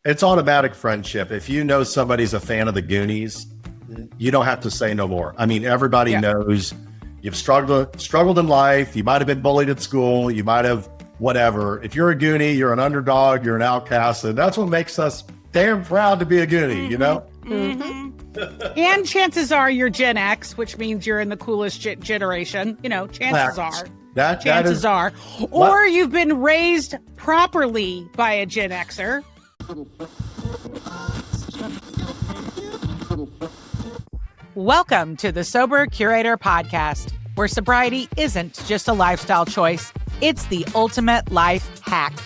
It's automatic friendship. If you know somebody's a fan of the Goonies, you don't have to say no more. I mean, everybody knows you've struggled in life. You might have been bullied at school. You might have whatever. If you're a Goonie, you're an underdog, you're an outcast. And that's what makes us damn proud to be a Goonie, you know? And chances are you're Gen X, which means you're in the coolest generation. You know, chances are. Or you've been raised properly by a Gen Xer. Welcome to the Sober Curator podcast, where sobriety isn't just a lifestyle choice, it's the ultimate life hack.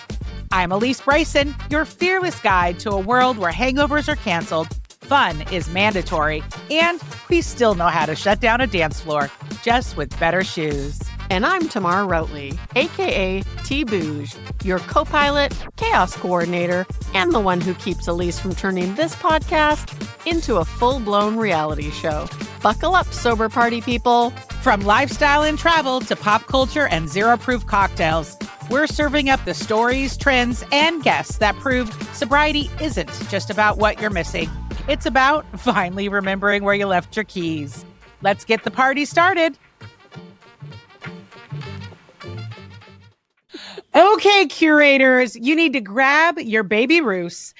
I'm Elise Bryson, your fearless guide to a world where hangovers are canceled, fun is mandatory, and we still know how to shut down a dance floor, just with better shoes. And I'm Tamar Routley, aka T-Bouge, your co-pilot, chaos coordinator, and the one who keeps Elise from turning this podcast into a full-blown reality show. Buckle up, sober party people. From lifestyle and travel to pop culture and zero-proof cocktails, we're serving up the stories, trends, and guests that prove sobriety isn't just about what you're missing. It's about finally remembering where you left your keys. Let's get the party started. Okay, curators, you need to grab your Baby Ruths,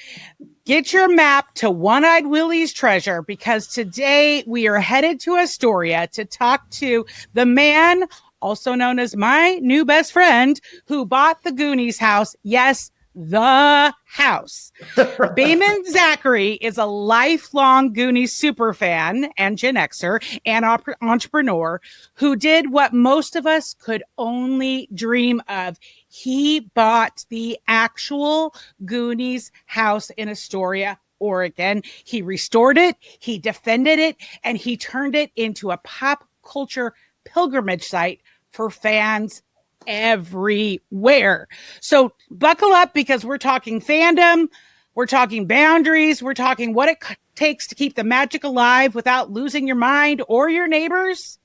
get your map to One-Eyed Willie's treasure, because today we are headed to Astoria to talk to the man, also known as my new best friend, who bought the Goonies house. Yes, the house. Behman Zakeri is a lifelong Goonies superfan and Gen Xer and entrepreneur who did what most of us could only dream of. He bought the actual Goonies house in Astoria, Oregon. He restored it, he defended it, and he turned it into a pop culture pilgrimage site for fans everywhere. So buckle up, because we're talking fandom, we're talking boundaries, we're talking what it takes to keep the magic alive without losing your mind or your neighbors.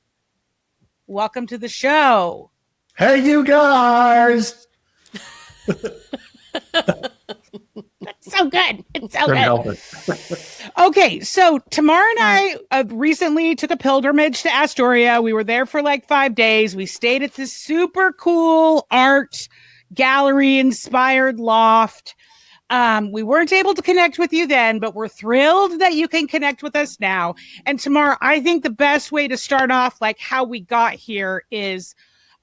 Welcome to the show. Hey, you guys. That's so good. It's so good. Okay, so Tamar and I recently took a pilgrimage to Astoria. We were there for like 5 days. We stayed at this super cool art gallery inspired loft. We weren't able to connect with you then, but we're thrilled that you can connect with us now. And Tamar, I think the best way to start off, like how we got here, is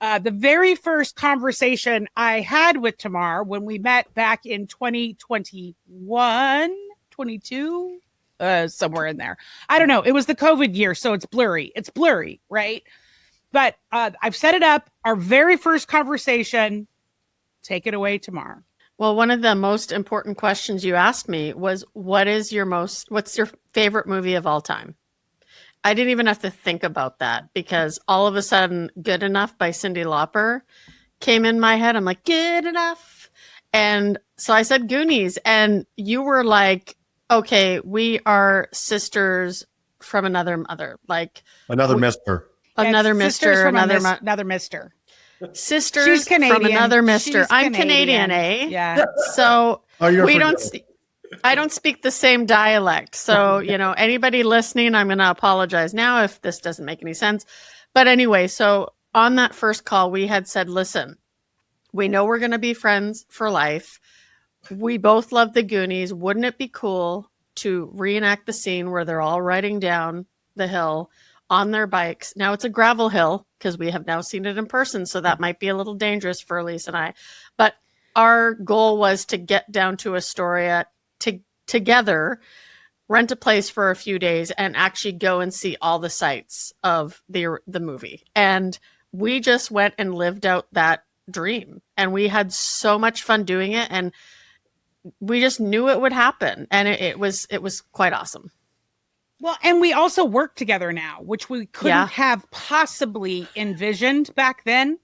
the very first conversation I had with Tamar when we met back in 2021, 22, somewhere in there. I don't know. It was the COVID year, so it's blurry. It's blurry, right? But I've set it up. Our very first conversation. Take it away, Tamar. Well, one of the most important questions you asked me was, what's your favorite movie of all time? I didn't even have to think about that, because all of a sudden Good Enough by Cyndi Lauper came in my head. I'm like, good enough. And so I said Goonies, and you were like, okay, we are sisters from another mother. Like Another mister. Another mister. Another mister. Sisters She's Canadian. from another mister. She's I'm Canadian, eh? Yeah. So we don't. I don't speak the same dialect. So, anybody listening, I'm going to apologize now if this doesn't make any sense. But anyway, so on that first call, we had said, listen, we know we're going to be friends for life. We both love the Goonies. Wouldn't it be cool to reenact the scene where they're all riding down the hill on their bikes? Now it's a gravel hill, because we have now seen it in person. So that might be a little dangerous for Elise and I. But our goal was to get down to Astoria together, rent a place for a few days, and actually go and see all the sights of the movie. And we just went and lived out that dream, and we had so much fun doing it, and we just knew it would happen, and it was quite awesome. Well, and we also work together now, which we couldn't have possibly envisioned back then.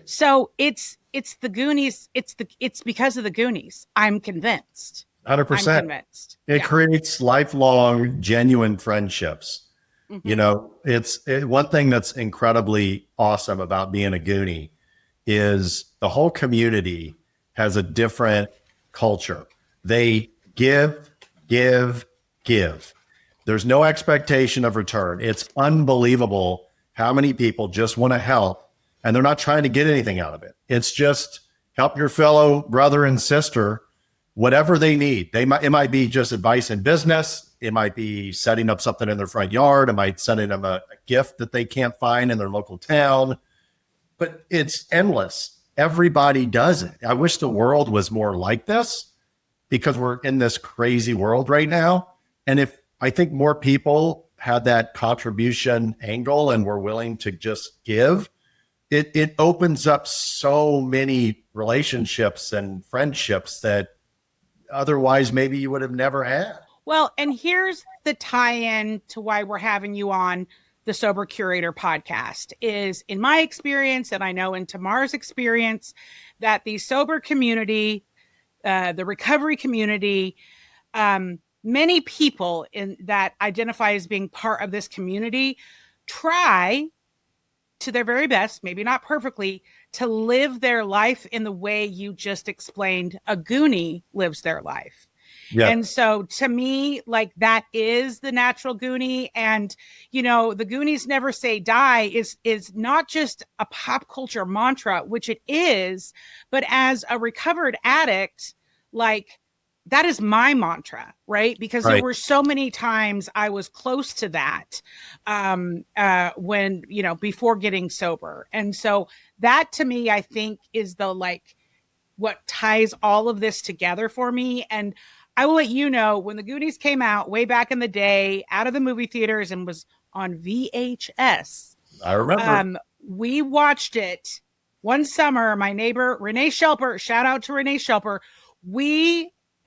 So it's the Goonies. It's because of the Goonies. I'm convinced. 100%. I'm convinced. It creates lifelong, genuine friendships. Mm-hmm. One thing that's incredibly awesome about being a Goonie is the whole community has a different culture. They give, give, give. There's no expectation of return. It's unbelievable how many people just want to help and they're not trying to get anything out of it. It's just help your fellow brother and sister, whatever they need. It might be just advice in business. It might be setting up something in their front yard. It might sending them a gift that they can't find in their local town. But it's endless. Everybody does it. I wish the world was more like this because we're in this crazy world right now. And if I think more people had that contribution angle and were willing to just give, it opens up so many relationships and friendships that otherwise maybe you would have never had. Well, and here's the tie-in to why we're having you on the Sober Curator podcast is, in my experience, and I know in Tamar's experience, that the sober community, the recovery community, many people in that identify as being part of this community try to their very best, maybe not perfectly, to live their life in the way you just explained a Goonie lives their life. Yeah. And so to me, like, that is the natural Goonie. And, you know, the Goonies never say die is not just a pop culture mantra, which it is, but as a recovered addict, like, that is my mantra, right? Because there were so many times I was close to that when, you know, before getting sober. And so that to me, I think is the, like, what ties all of this together for me. And I will let you know, when the Goonies came out way back in the day, out of the movie theaters and was on VHS. I remember. We watched it one summer. My neighbor, Renee Shelper, shout out to Renee Shelper.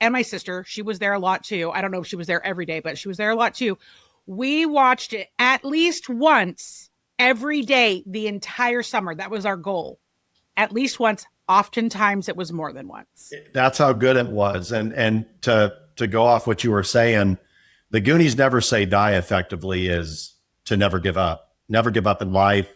And my sister, she was there a lot too. I don't know if she was there every day, but she was there a lot too. We watched it at least once every day the entire summer. That was our goal. At least once. Oftentimes it was more than once. That's how good it was. And to go off what you were saying, the Goonies never say die effectively is to never give up in life.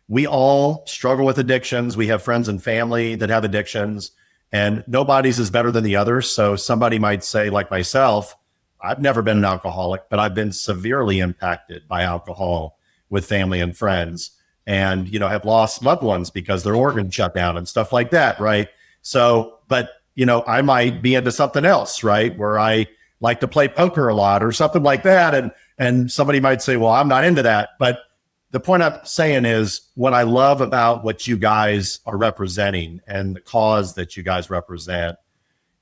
We all struggle with addictions. We have friends and family that have addictions, and nobody's is better than the others. So somebody might say, like myself, I've never been an alcoholic, but I've been severely impacted by alcohol with family and friends. And, you know, have lost loved ones because their organs shut down and stuff like that, right? So, but, you know, I might be into something else, right? Where I like to play poker a lot or something like that. And somebody might say, well, I'm not into that. But the point I'm saying is, what I love about what you guys are representing and the cause that you guys represent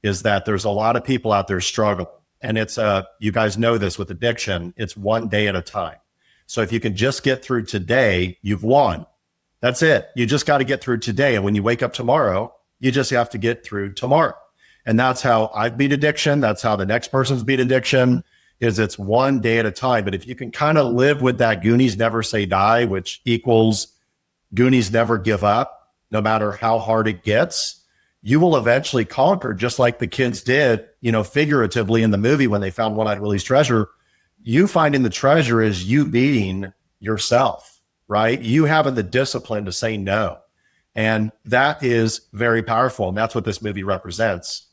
is that there's a lot of people out there struggling. And it's you guys know this with addiction, it's one day at a time. So if you can just get through today, you've won. That's it. You just got to get through today. And when you wake up tomorrow, you just have to get through tomorrow. And that's how I've beat addiction. That's how the next person's beat addiction, is it's one day at a time. But if you can kind of live with that Goonies never say die, which equals Goonies never give up, no matter how hard it gets, you will eventually conquer, just like the kids did, you know, figuratively in the movie when they found One-Eyed Willie's treasure. You finding the treasure is you beating yourself, right? You having the discipline to say no. And that is very powerful. And that's what this movie represents.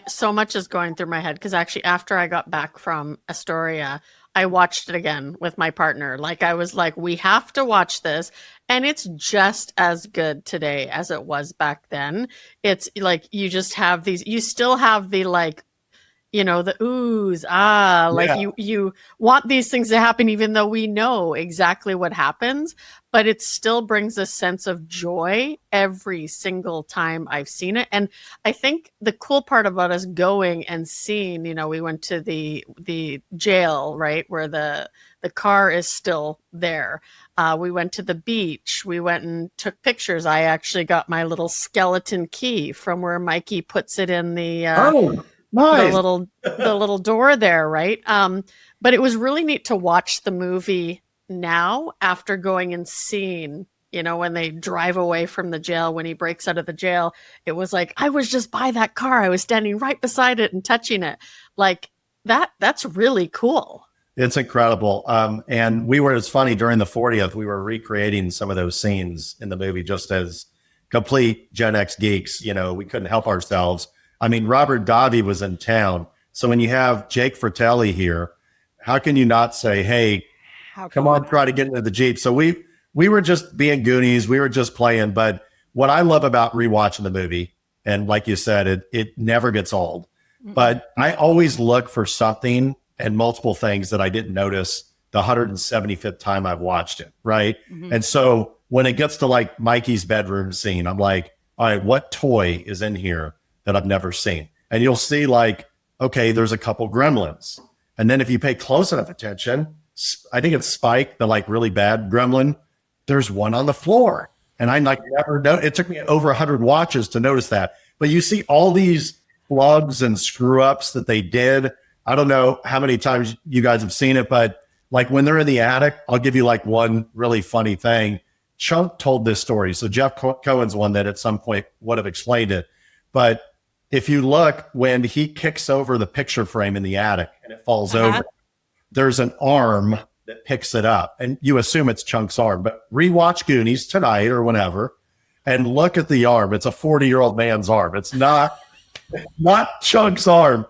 So much is going through my head, because actually after I got back from Astoria, I watched it again with my partner. Like, I was like, we have to watch this. And it's just as good today as it was back then. It's like, you just have you still have the, like, you know, the oohs, like you want these things to happen, even though we know exactly what happens, but it still brings a sense of joy every single time I've seen it. And I think the cool part about us going and seeing, you know, we went to the jail, right, where the car is still there. We went to the beach. We went and took pictures. I actually got my little skeleton key from where Mikey puts it in the nice. the little door there, right? But it was really neat to watch the movie now after going and seeing, you know, when they drive away from the jail, when he breaks out of the jail, it was like, I was just by that car. I was standing right beside it and touching it. Like, that's really cool. It's incredible. And it's funny, during the 40th, we were recreating some of those scenes in the movie just as complete Gen X geeks. You know, we couldn't help ourselves. I mean, Robert Davi was in town. So when you have Jake Fratelli here, how can you not say, hey, come on, try to get into the Jeep? So we were just being Goonies. We were just playing. But what I love about rewatching the movie, and like you said, it never gets old. Mm-hmm. But I always look for something and multiple things that I didn't notice the 175th time I've watched it, right? Mm-hmm. And so when it gets to like Mikey's bedroom scene, I'm like, all right, what toy is in here that I've never seen? And you'll see like, okay, there's a couple gremlins. And then if you pay close enough attention, I think it's Spike, the like really bad gremlin, there's one on the floor. And I like never know. It took me over 100 watches to notice that. But you see all these plugs and screw ups that they did. I don't know how many times you guys have seen it, but like when they're in the attic, I'll give you like one really funny thing. Chunk told this story. So Jeff Cohen's one that at some point would have explained it. But if you look, when he kicks over the picture frame in the attic and it falls over, there's an arm that picks it up. And you assume it's Chunk's arm. But rewatch Goonies tonight or whenever and look at the arm. It's a 40-year-old man's arm. It's not Chunk's arm.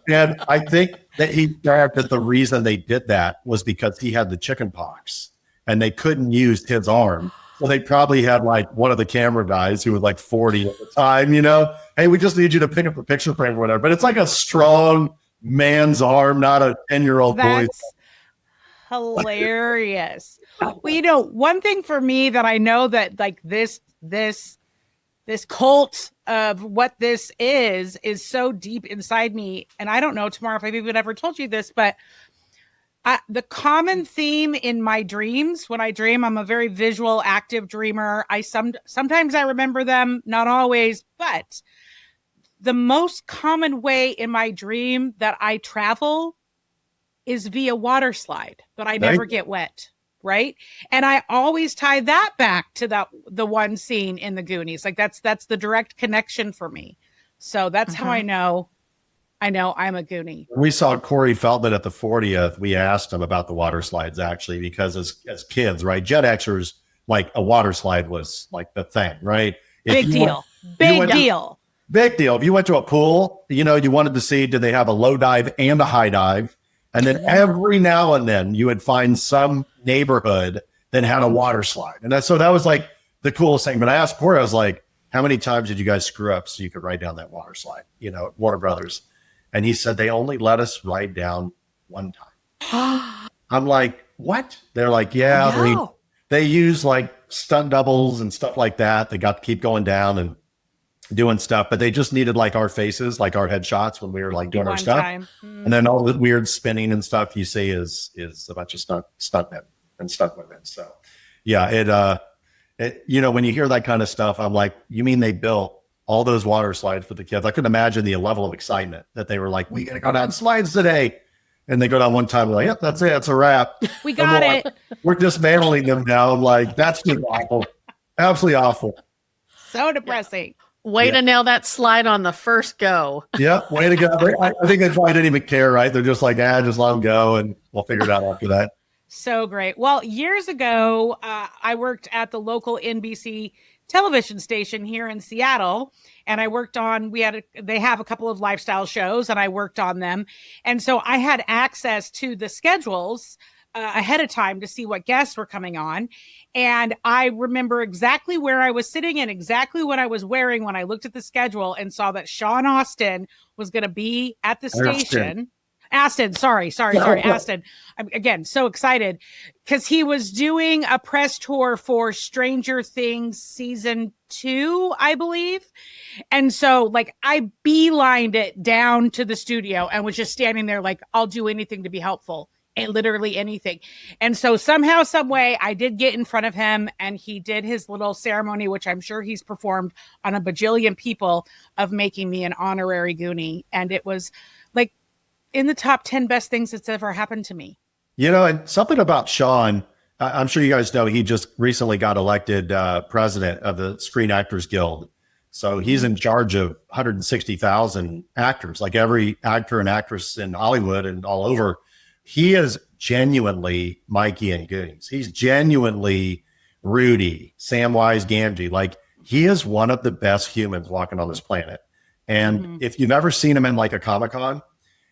And I think that he thought that the reason they did that was because he had the chicken pox and they couldn't use his arm. So they probably had like one of the camera guys who was like 40 at the time, you know, hey, we just need you to pick up a picture frame or whatever. But it's like a strong man's arm, not a 10-year-old boy. That's hilarious. Well, you know, one thing for me that I know that like this cult of what this is so deep inside me. And I don't know, Tamara, if I've even ever told you this, but the common theme in my dreams, when I dream, I'm a very visual, active dreamer. Sometimes I remember them, not always, but the most common way in my dream that I travel is via water slide, but I never get wet. Right. And I always tie that back to the one scene in the Goonies. Like that's the direct connection for me. So that's how I know I'm a Goonie. We saw Corey Feldman at the 40th. We asked him about the water slides actually, because as kids, right? Gen Xers, like a water slide was like the thing, right? Big deal. Big deal. If you went to a pool, you know, you wanted to see, did they have a low dive and a high dive? And then every now and then you would find some neighborhood that had a water slide. And so that was like the coolest thing. But I asked Corey, I was like, how many times did you guys screw up so you could ride down that water slide, you know, at Warner Brothers? And he said, they only let us ride down one time. I'm like, what? They're like, yeah, they use like stunt doubles and stuff like that. They got to keep going down and doing stuff, but they just needed like our faces, like our headshots when we were like doing our stuff. And then all the weird spinning and stuff you see is a bunch of stuntmen and stunt women. So yeah, it you know, when you hear that kind of stuff, I'm like, you mean they built all those water slides for the kids? I couldn't imagine the level of excitement that they were like, we gotta go down slides today. And they go down one time, like, yep, that's it, it's a wrap. We got it. Like, we're dismantling them now. I'm like, that's just awful. Absolutely awful. So depressing. Way to nail that slide on the first go. Yeah, way to go. I think they probably didn't even care, right? They're just like, just let them go and we'll figure it out after that. So great. Well, years ago, I worked at the local NBC television station here in Seattle, and I worked on, they have a couple of lifestyle shows, and I worked on them. And so I had access to the schedules ahead of time to see what guests were coming on. And I remember exactly where I was sitting and exactly what I was wearing when I looked at the schedule and saw that Sean Astin was going to be at the station. Astin, sorry, Astin. I'm again so excited because he was doing a press tour for Stranger Things season 2, I believe. And so like I beelined it down to the studio and was just standing there like, I'll do anything to be helpful. And literally anything. And so somehow, some way, I did get in front of him and he did his little ceremony, which I'm sure he's performed on a bajillion people, of making me an honorary Goonie. And it was like in the top 10 best things that's ever happened to me. You know, and something about Sean, I'm sure you guys know, he just recently got elected president of the Screen Actors Guild. So he's in charge of 160,000 actors, like every actor and actress in Hollywood and all over. He is genuinely Mikey and Goonies. He's genuinely Rudy, Samwise Gamgee. Like he is one of the best humans walking on this planet. And if you've ever seen him in like a Comic-Con,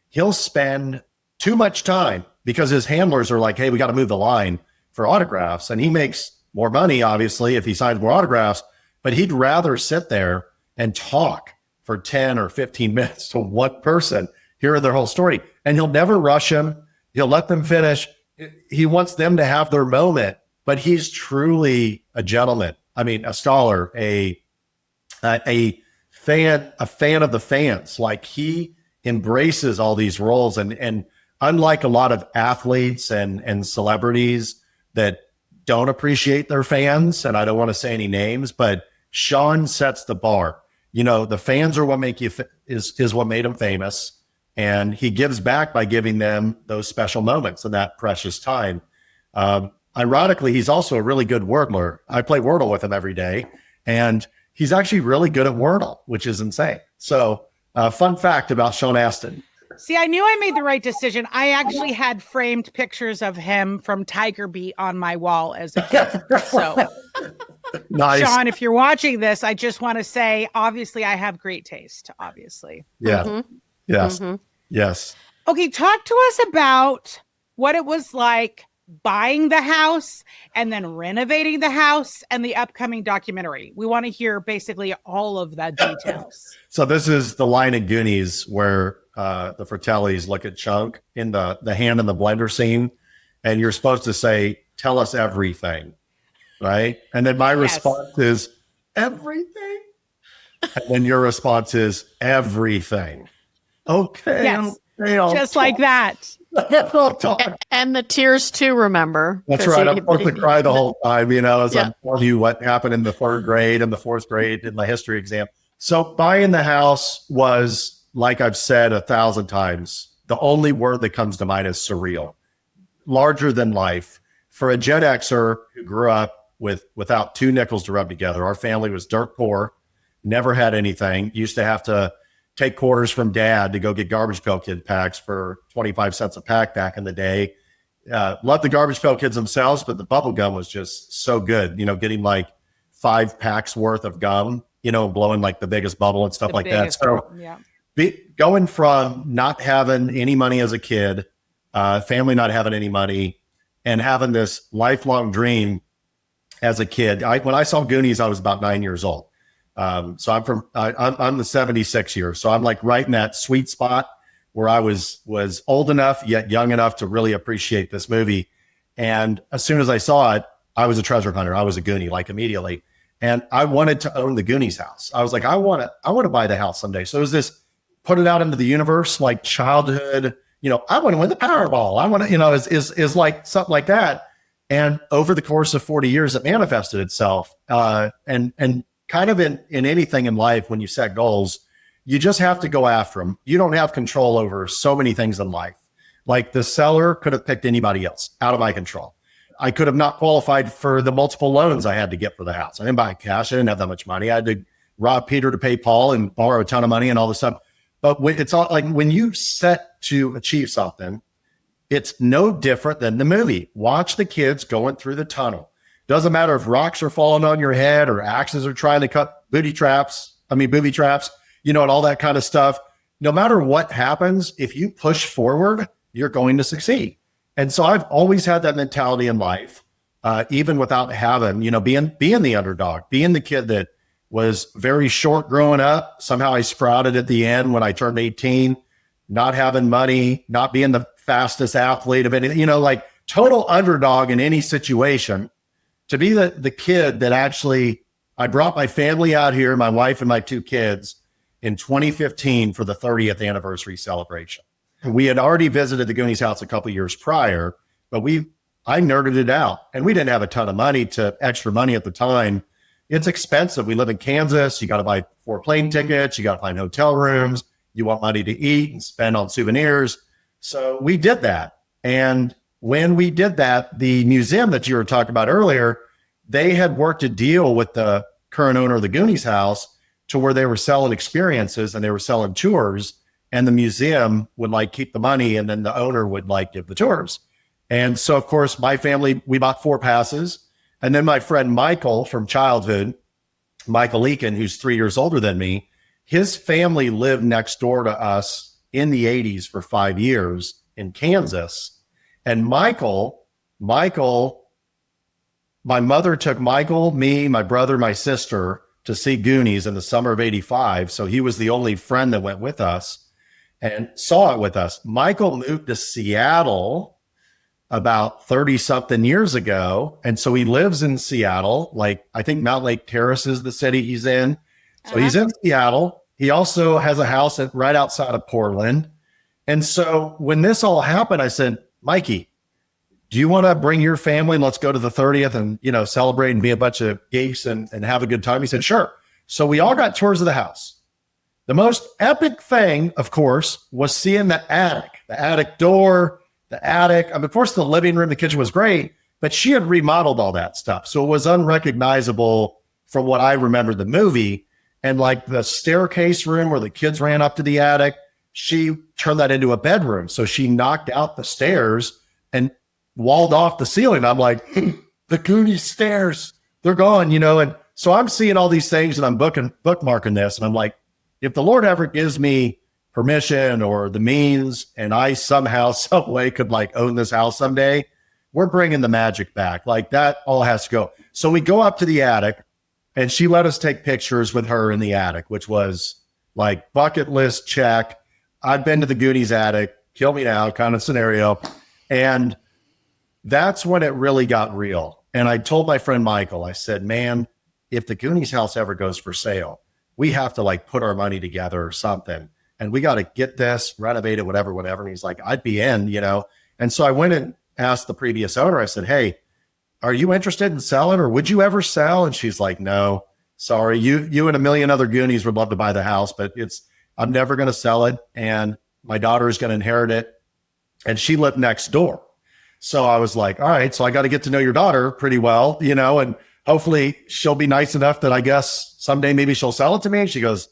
he'll spend too much time because his handlers are like, hey, we got to move the line for autographs. And he makes more money, obviously, if he signs more autographs, but he'd rather sit there and talk for 10 or 15 minutes to one person, hear their whole story. And he'll never rush them. He'll let them finish. He wants them to have their moment, but he's truly a gentleman. I mean, a scholar, a fan of the fans. Like, he embraces all these roles. And unlike a lot of athletes and celebrities that don't appreciate their fans, and I don't want to say any names, but Sean sets the bar. You know, the fans are what make you is what made him famous, and he gives back by giving them those special moments and that precious time. Ironically, he's also a really good Wordler. I play Wordle with him every day, and he's actually really good at Wordle, which is insane. So, fun fact about Sean Astin. See, I knew I made the right decision. I actually had framed pictures of him from Tiger Beat on my wall as a kid. So, Nice. Sean, if you're watching this, I just want to say, obviously, I have great taste, obviously. Yeah. Yes. Yes. Okay, talk to us about what it was like buying the house and then renovating the house and the upcoming documentary. We want to hear basically all of the details. So this is the line in Goonies where the Fratellis look at Chunk in the hand in the blender scene, and you're supposed to say, tell us everything, right? And then my response is, everything? And then your response is, everything. Okay. Yes. Just like that. And the tears too, remember? That's right. I'm supposed to cry the whole time, you know, as I'm telling you what happened in the third grade and the fourth grade in my history exam. So buying the house was, like I've said 1,000 times, the only word that comes to mind is surreal, larger than life. For a Gen Xer who grew up without 2 nickels to rub together, our family was dirt poor, never had anything, used to have to take quarters from dad to go get Garbage Pail Kid packs for 25 cents a pack back in the day. Loved the Garbage Pail Kids themselves, but the bubble gum was just so good. You know, getting like 5 packs worth of gum, you know, blowing like the biggest bubble and stuff like that. So going from not having any money as a kid, family not having any money, and having this lifelong dream as a kid. When I saw Goonies, I was about 9 years old. So I'm the 76 year. So I'm like right in that sweet spot where I was old enough, yet young enough to really appreciate this movie. And as soon as I saw it, I was a treasure hunter. I was a Goonie, like immediately. And I wanted to own the Goonies house. I was like, I want to buy the house someday. So it was this, put it out into the universe, like childhood, you know, I want to win the Powerball. I want to, you know, is like something like that. And over the course of 40 years, it manifested itself. And kind of in anything in life, when you set goals, you just have to go after them. You don't have control over so many things in life. Like the seller could have picked anybody else, out of my control. I could have not qualified for the multiple loans I had to get for the house. I didn't buy cash. I didn't have that much money. I had to rob Peter to pay Paul and borrow a ton of money and all this stuff. But it's all like when you set to achieve something, it's no different than the movie. Watch the kids going through the tunnel. Doesn't matter if rocks are falling on your head or axes are trying to cut booby traps, you know, and all that kind of stuff. No matter what happens, if you push forward, you're going to succeed. And so I've always had that mentality in life, even without having, you know, being the underdog, being the kid that was very short growing up. Somehow I sprouted at the end when I turned 18, not having money, not being the fastest athlete of anything, you know, like total underdog in any situation. To be the kid that actually, I brought my family out here, my wife and my 2 kids, in 2015 for the 30th anniversary celebration. We had already visited the Goonies house a couple of years prior, but I nerded it out, and we didn't have a ton of extra money at the time. It's expensive. We live in Kansas. You got to buy 4 plane tickets. You got to find hotel rooms. You want money to eat and spend on souvenirs. So we did that. And when we did that, the museum that you were talking about earlier, they had worked a deal with the current owner of the Goonies house to where they were selling experiences and they were selling tours, and the museum would like keep the money and then the owner would like give the tours. And so, of course, my family, we bought 4 passes. And then my friend Michael from childhood, Michael Eakin, who's 3 years older than me, his family lived next door to us in the 80s for 5 years in Kansas. And Michael, my mother took Michael, me, my brother, my sister to see Goonies in the summer of 85. So he was the only friend that went with us and saw it with us. Michael moved to Seattle about 30 something years ago. And so he lives in Seattle. Like, I think Mount Lake Terrace is the city he's in. So he's in Seattle. He also has a house right outside of Portland. And so when this all happened, I said, Mikey, do you want to bring your family and let's go to the 30th and, celebrate and be a bunch of geeks and have a good time? He said, sure. So we all got tours of the house. The most epic thing, of course, was seeing the attic door, the attic. I mean, of course, the living room, the kitchen was great, but she had remodeled all that stuff. So it was unrecognizable from what I remember the movie. And like the staircase room where the kids ran up to the attic, she turned that into a bedroom. So she knocked out the stairs and walled off the ceiling. I'm like, the Goonies stairs, they're gone, And so I'm seeing all these things and I'm bookmarking this. And I'm like, if the Lord ever gives me permission or the means and I somehow, some way could like own this house someday, we're bringing the magic back. Like that all has to go. So we go up to the attic and she let us take pictures with her in the attic, which was like bucket list check. I've been to the Goonies attic, kill me now kind of scenario. And that's when it really got real. And I told my friend Michael, I said, man, if the Goonies house ever goes for sale, we have to like put our money together or something. And we got to get this, renovate it, whatever. And he's like, I'd be in, And so I went and asked the previous owner, I said, hey, are you interested in selling or would you ever sell? And she's like, no, sorry. You and a million other Goonies would love to buy the house, but I'm never going to sell it. And my daughter is going to inherit it. And she lived next door. So I was like, all right, so I got to get to know your daughter pretty well, and hopefully she'll be nice enough that I guess someday maybe she'll sell it to me. And she goes,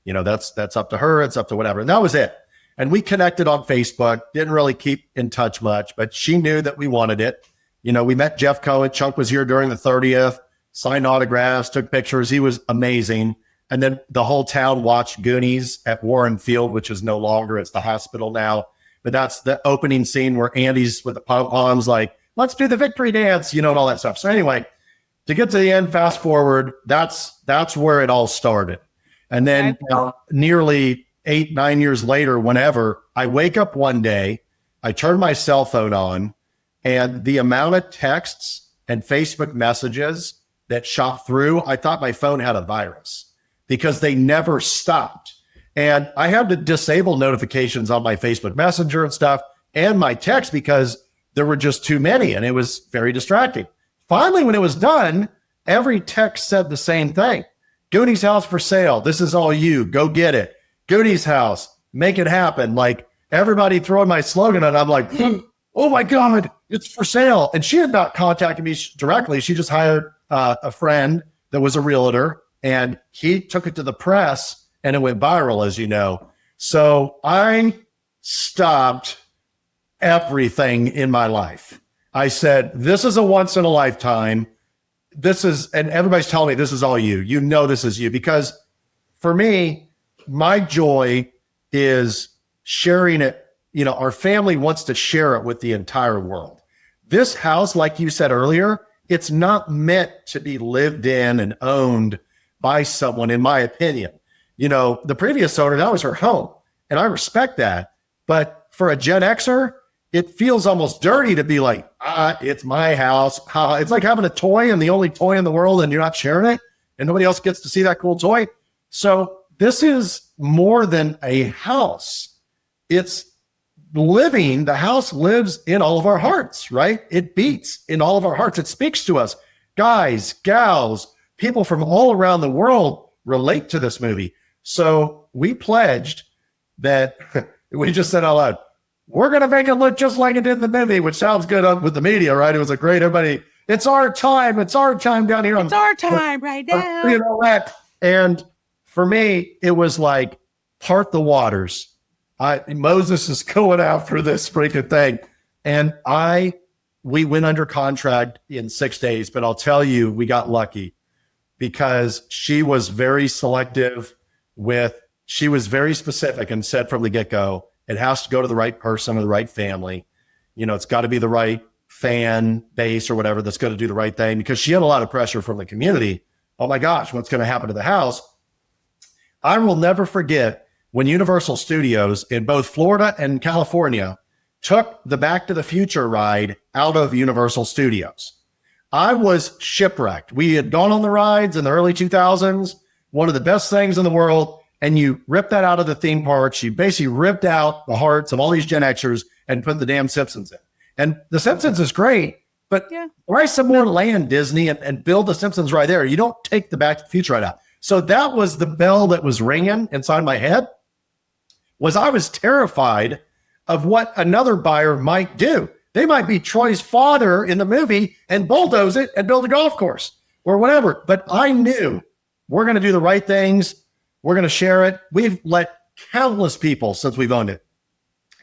that's up to her. It's up to whatever. And that was it. And we connected on Facebook, didn't really keep in touch much, but she knew that we wanted it. We met Jeff Cohen. Chunk was here during the 30th, signed autographs, took pictures. He was amazing. And then the whole town watched Goonies at Warren Field, which is no longer, it's the hospital now. But that's the opening scene where Andy's with the pom-poms like, let's do the victory dance, and all that stuff. So anyway, to get to the end, fast forward, that's where it all started. And then nearly 8-9 years later, whenever I wake up one day, I turn my cell phone on and the amount of texts and Facebook messages that shot through, I thought my phone had a virus because they never stopped. And I had to disable notifications on my Facebook Messenger and stuff and my text because there were just too many and it was very distracting. Finally, when it was done, every text said the same thing. Goonies house for sale. This is all you. Go get it. Goonies house. Make it happen. Like everybody throwing my slogan and I'm like, oh my God, it's for sale. And she had not contacted me directly. She just hired a friend that was a realtor and he took it to the press. And it went viral, as you know. So I stopped everything in my life. I said, this is a once in a lifetime. And everybody's telling me this is all you. This is you. Because for me, my joy is sharing it. Our family wants to share it with the entire world. This house, like you said earlier, it's not meant to be lived in and owned by someone, in my opinion. The previous owner, that was her home. And I respect that. But for a Gen Xer, it feels almost dirty to be like, it's my house. It's like having a toy and the only toy in the world and you're not sharing it and nobody else gets to see that cool toy. So this is more than a house. It's living. The house lives in all of our hearts, right? It beats in all of our hearts. It speaks to us. Guys, gals, people from all around the world relate to this movie. So we pledged that we just said out loud, we're going to make it look just like it did in the movie, which sounds good with the media, right? It was a great, everybody, it's our time. It's our time down here. It's our time right now. And for me, it was like, part the waters. Moses is going after this freaking thing. And we went under contract in 6 days, but I'll tell you, we got lucky because she was very selective. she was very specific and said from the get-go, it has to go to the right person or the right family. It's got to be the right fan base or whatever that's going to do the right thing, because she had a lot of pressure from the community. Oh my gosh, what's going to happen to the house? I will never forget when Universal Studios in both Florida and California took the Back to the Future ride out of Universal Studios. I was shipwrecked. We had gone on the rides in the early 2000s, one of the best things in the world, and you ripped that out of the theme parks. You basically ripped out the hearts of all these Gen Xers and put the damn Simpsons in. And the Simpsons is great, but buy some more land, Disney, and build the Simpsons right there. You don't take the Back to the Future right out. So that was the bell that was ringing inside my head, was I was terrified of what another buyer might do. They might be Troy's father in the movie and bulldoze it and build a golf course or whatever. But I knew we're going to do the right things. We're going to share it. We've let countless people, since we've owned it,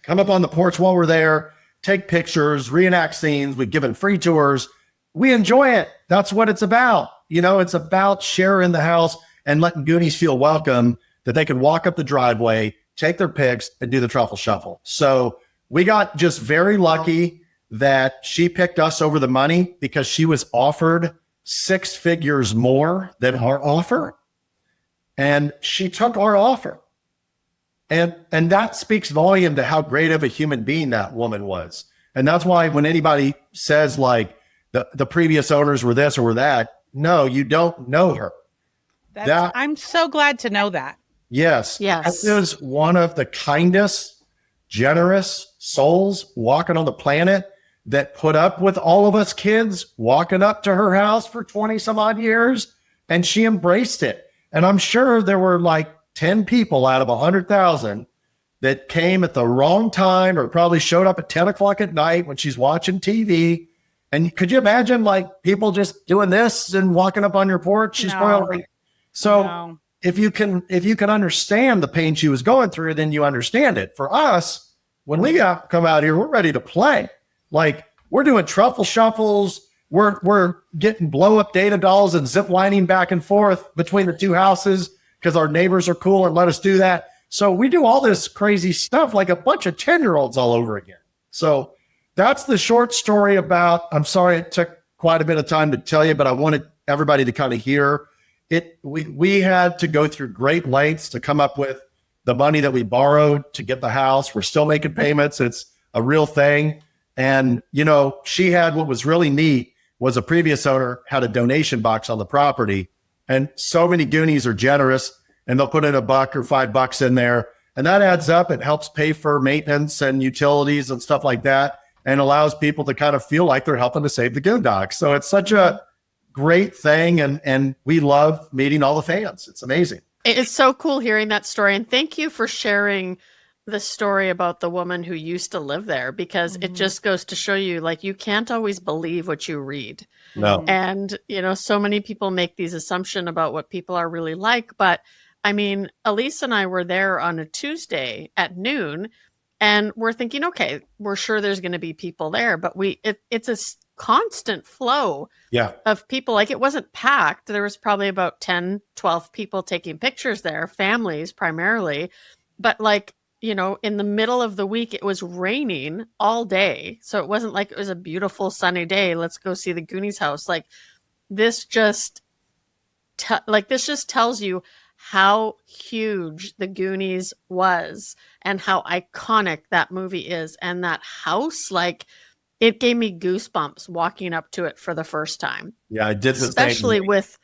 come up on the porch while we're there, take pictures, reenact scenes. We've given free tours. We enjoy it. That's what it's about. It's about sharing the house and letting Goonies feel welcome, that they can walk up the driveway, take their pics, and do the truffle shuffle. So we got just very lucky that she picked us over the money, because she was offered 6 figures more than our offer. And she took our offer. And that speaks volume to how great of a human being that woman was. And that's why when anybody says like the previous owners were this or were that, no, you don't know her. I'm so glad to know that. Yes. That is one of the kindest, generous souls walking on the planet, that put up with all of us kids walking up to her house for 20 some odd years, and she embraced it. And I'm sure there were like 10 people out of 100,000 that came at the wrong time, or probably showed up at 10 o'clock at night when she's watching TV. And could you imagine like people just doing this and walking up on your porch? She's probably so. If you can understand the pain she was going through, then you understand it. For us, when we come out here, we're ready to play. Like, we're doing truffle shuffles. We're getting blow up data dolls and zip lining back and forth between the two houses because our neighbors are cool and let us do that. So we do all this crazy stuff like a bunch of 10-year-olds all over again. So that's the short story about, I'm sorry it took quite a bit of time to tell you, but I wanted everybody to kind of hear it. We had to go through great lengths to come up with the money that we borrowed to get the house. We're still making payments. It's a real thing. And, she had, what was really neat was a previous owner had a donation box on the property. And so many Goonies are generous, and they'll put in $1 or $5 in there. And that adds up. It helps pay for maintenance and utilities and stuff like that, and allows people to kind of feel like they're helping to save the Goondocks. So it's such a great thing. And we love meeting all the fans. It's amazing. It's so cool hearing that story. And thank you for sharing the story about the woman who used to live there, because it just goes to show you, like, you can't always believe what you read. No. And, so many people make these assumptions about what people are really like. But I mean, Elise and I were there on a Tuesday at noon, and we're thinking, okay, we're sure there's going to be people there, but it's a constant flow of people. Like, it wasn't packed. There was probably about 10, 12 people taking pictures there, families primarily. But like, in the middle of the week, it was raining all day. So it wasn't like it was a beautiful sunny day. Let's go see the Goonies house. Like, this just tells you how huge the Goonies was and how iconic that movie is. And that house, like, it gave me goosebumps walking up to it for the first time. Yeah, I did. Especially with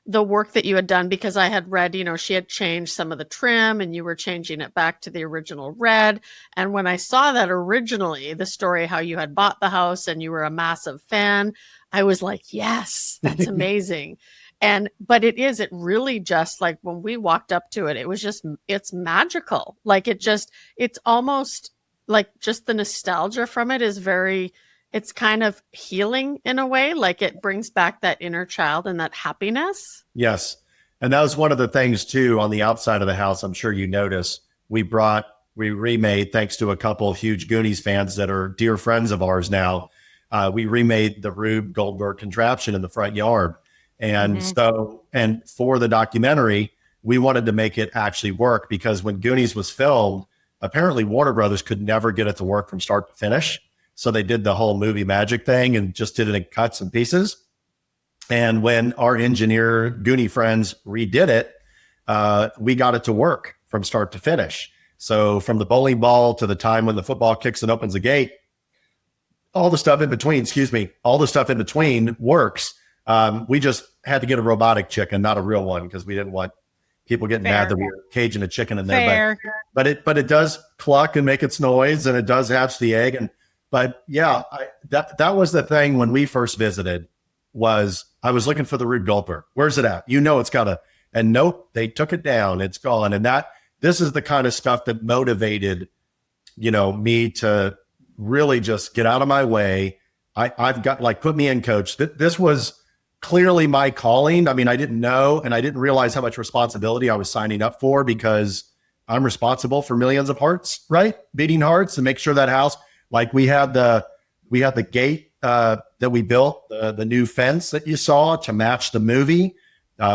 the work that you had done, because I had read, she had changed some of the trim and you were changing it back to the original red. And when I saw that originally, the story, how you had bought the house and you were a massive fan, I was like, yes, that's amazing. But it really just, like, when we walked up to it, it's magical. Like, it's almost like just the nostalgia from it is it's kind of healing in a way. Like, it brings back that inner child and that happiness. Yes. And that was one of the things too, on the outside of the house. I'm sure you noticed we remade, thanks to a couple of huge Goonies fans that are dear friends of ours now. We remade the Rube Goldberg contraption in the front yard. And and for the documentary, we wanted to make it actually work, because when Goonies was filmed, apparently Warner Brothers could never get it to work from start to finish. So they did the whole movie magic thing and just did it in cuts and pieces. And when our engineer Goonie friends redid it, we got it to work from start to finish. So from the bowling ball to the time when the football kicks and opens the gate, all the stuff in between, all the stuff in between works. We just had to get a robotic chicken, not a real one, because we didn't want people getting mad that we were caging a chicken in there. But it does cluck and make its noise, and it does hatch the egg. But yeah, that was the thing when we first visited. I was looking for the Rube Goldberg. Where's it at? It's got and nope, they took it down. It's gone. And this is the kind of stuff that motivated, me to really just get out of my way. I've got put me in, coach. This was clearly my calling. I mean, I didn't know, and I didn't realize how much responsibility I was signing up for, because I'm responsible for millions of hearts, right? Beating hearts, and make sure that house, we had the gate that we built, the new fence that you saw to match the movie.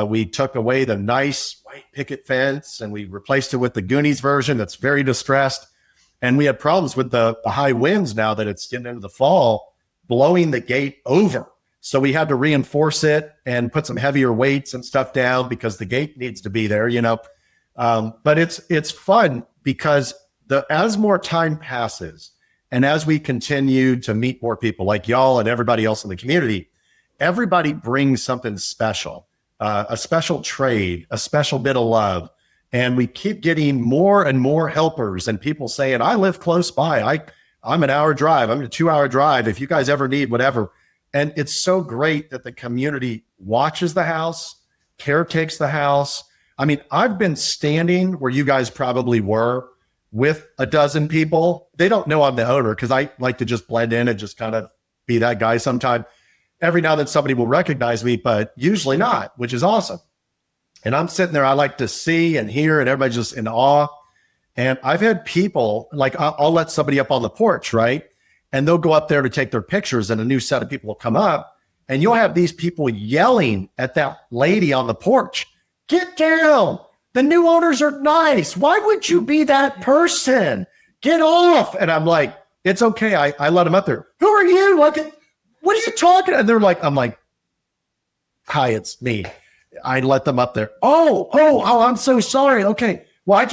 We took away the nice white picket fence and we replaced it with the Goonies version that's very distressed. And we had problems with the high winds now that it's getting into the fall, blowing the gate over. So we had to reinforce it and put some heavier weights and stuff down, because the gate needs to be there, But it's fun, because as more time passes and as we continue to meet more people like y'all and everybody else in the community, everybody brings something special, a special trade, a special bit of love. And we keep getting more and more helpers and people saying, I live close by. I'm an hour drive. I'm a 2-hour drive. If you guys ever need whatever. And it's so great that the community watches the house, caretakes the house. I mean, I've been standing where you guys probably were with a dozen people. They don't know I'm the owner, because I like to just blend in and just kind of be that guy sometime. Every now and then somebody will recognize me, but usually not, which is awesome. And I'm sitting there, I like to see and hear, and everybody's just in awe. And I've had people, I'll let somebody up on the porch, right? And they'll go up there to take their pictures, and a new set of people will come up, and you'll have these people yelling at that lady on the porch, get down. The new owners are nice. Why would you be that person? Get off. And I'm like, it's okay. I let them up there. Who are you? What are you talking? And I'm like, hi, it's me. I let them up there. Oh, I'm so sorry. Okay. Well,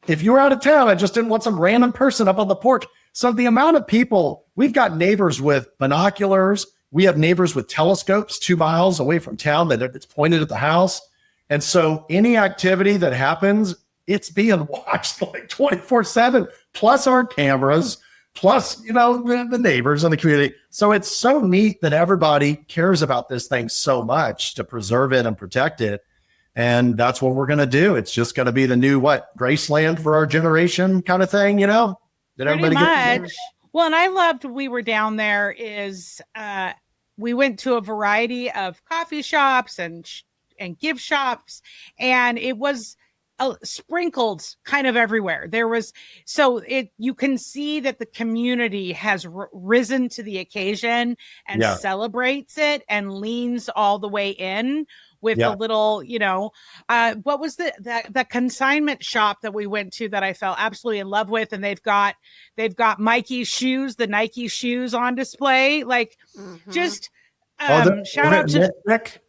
if you were out of town, I just didn't want some random person up on the porch. So the amount of people, we've got neighbors with binoculars. We have neighbors with telescopes 2 miles away from town that it's pointed at the house. And so any activity that happens, it's being watched 24/7, plus our cameras, plus, the neighbors and the community. So it's so neat that everybody cares about this thing so much to preserve it and protect it. And that's what we're going to do. It's just going to be the new, Graceland for our generation kind of thing, Did everybody get much. Well, and I loved, we were down there we went to a variety of coffee shops and gift shops, and it was sprinkled kind of everywhere. You can see that the community has risen to the occasion and celebrates it and leans all the way in with a little, what was the consignment shop that we went to that I fell absolutely in love with, and they've got Mikey's shoes, the Nike shoes on display, just. Shout out to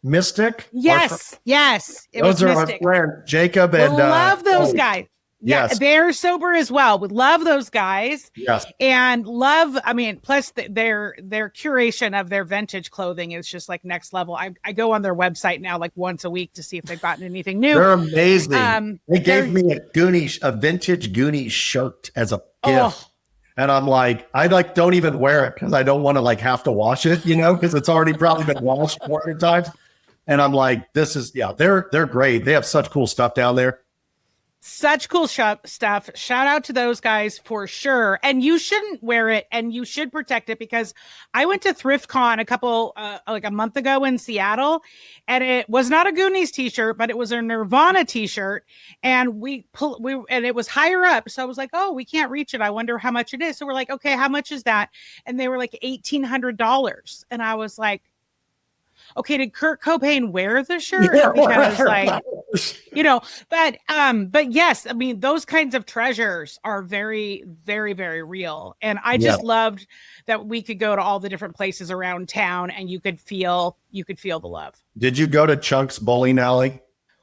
Mystic. Yes. Those are Mystic. Our friend Jacob and love those guys. Yes, they're sober as well. Would love those guys. Yes, and love. I mean, plus their curation of their vintage clothing is just next level. I go on their website now once a week to see if they've gotten anything new. They're amazing. They gave me a vintage Goonies shirt as a gift. And I'm like, I don't even wear it because I don't want to have to wash it, because it's already probably been washed 400 times. And I'm like, they're great. They have such cool stuff down there. Such cool stuff. Shout out to those guys for sure. And you shouldn't wear it, and you should protect it, because I went to ThriftCon a month ago in Seattle, and it was not a Goonies t-shirt, but it was a Nirvana t-shirt. And and it was higher up. So I was like, oh, we can't reach it. I wonder how much it is. So we're like, okay, how much is that? And they were like $1,800. And I was like, okay, did Kurt Cobain wear the shirt? Because But yes, I mean, those kinds of treasures are very, very, very real. And I just loved that we could go to all the different places around town and you could feel the love. Did you go to Chunk's bowling alley?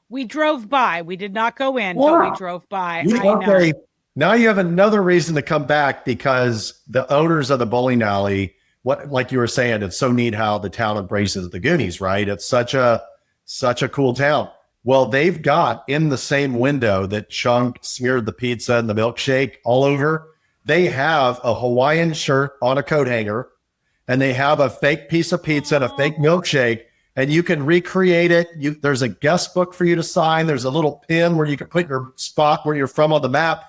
We drove by. We did not go in, but we drove by. Okay. Now you have another reason to come back, because the owners of the bowling alley, like you were saying, it's so neat how the town embraces the Goonies, right? It's such a cool town. Well, they've got in the same window that Chunk smeared the pizza and the milkshake all over, they have a Hawaiian shirt on a coat hanger, and they have a fake piece of pizza and a fake milkshake, and you can recreate it. There's a guest book for you to sign. There's a little pin where you can put your spot where you're from on the map.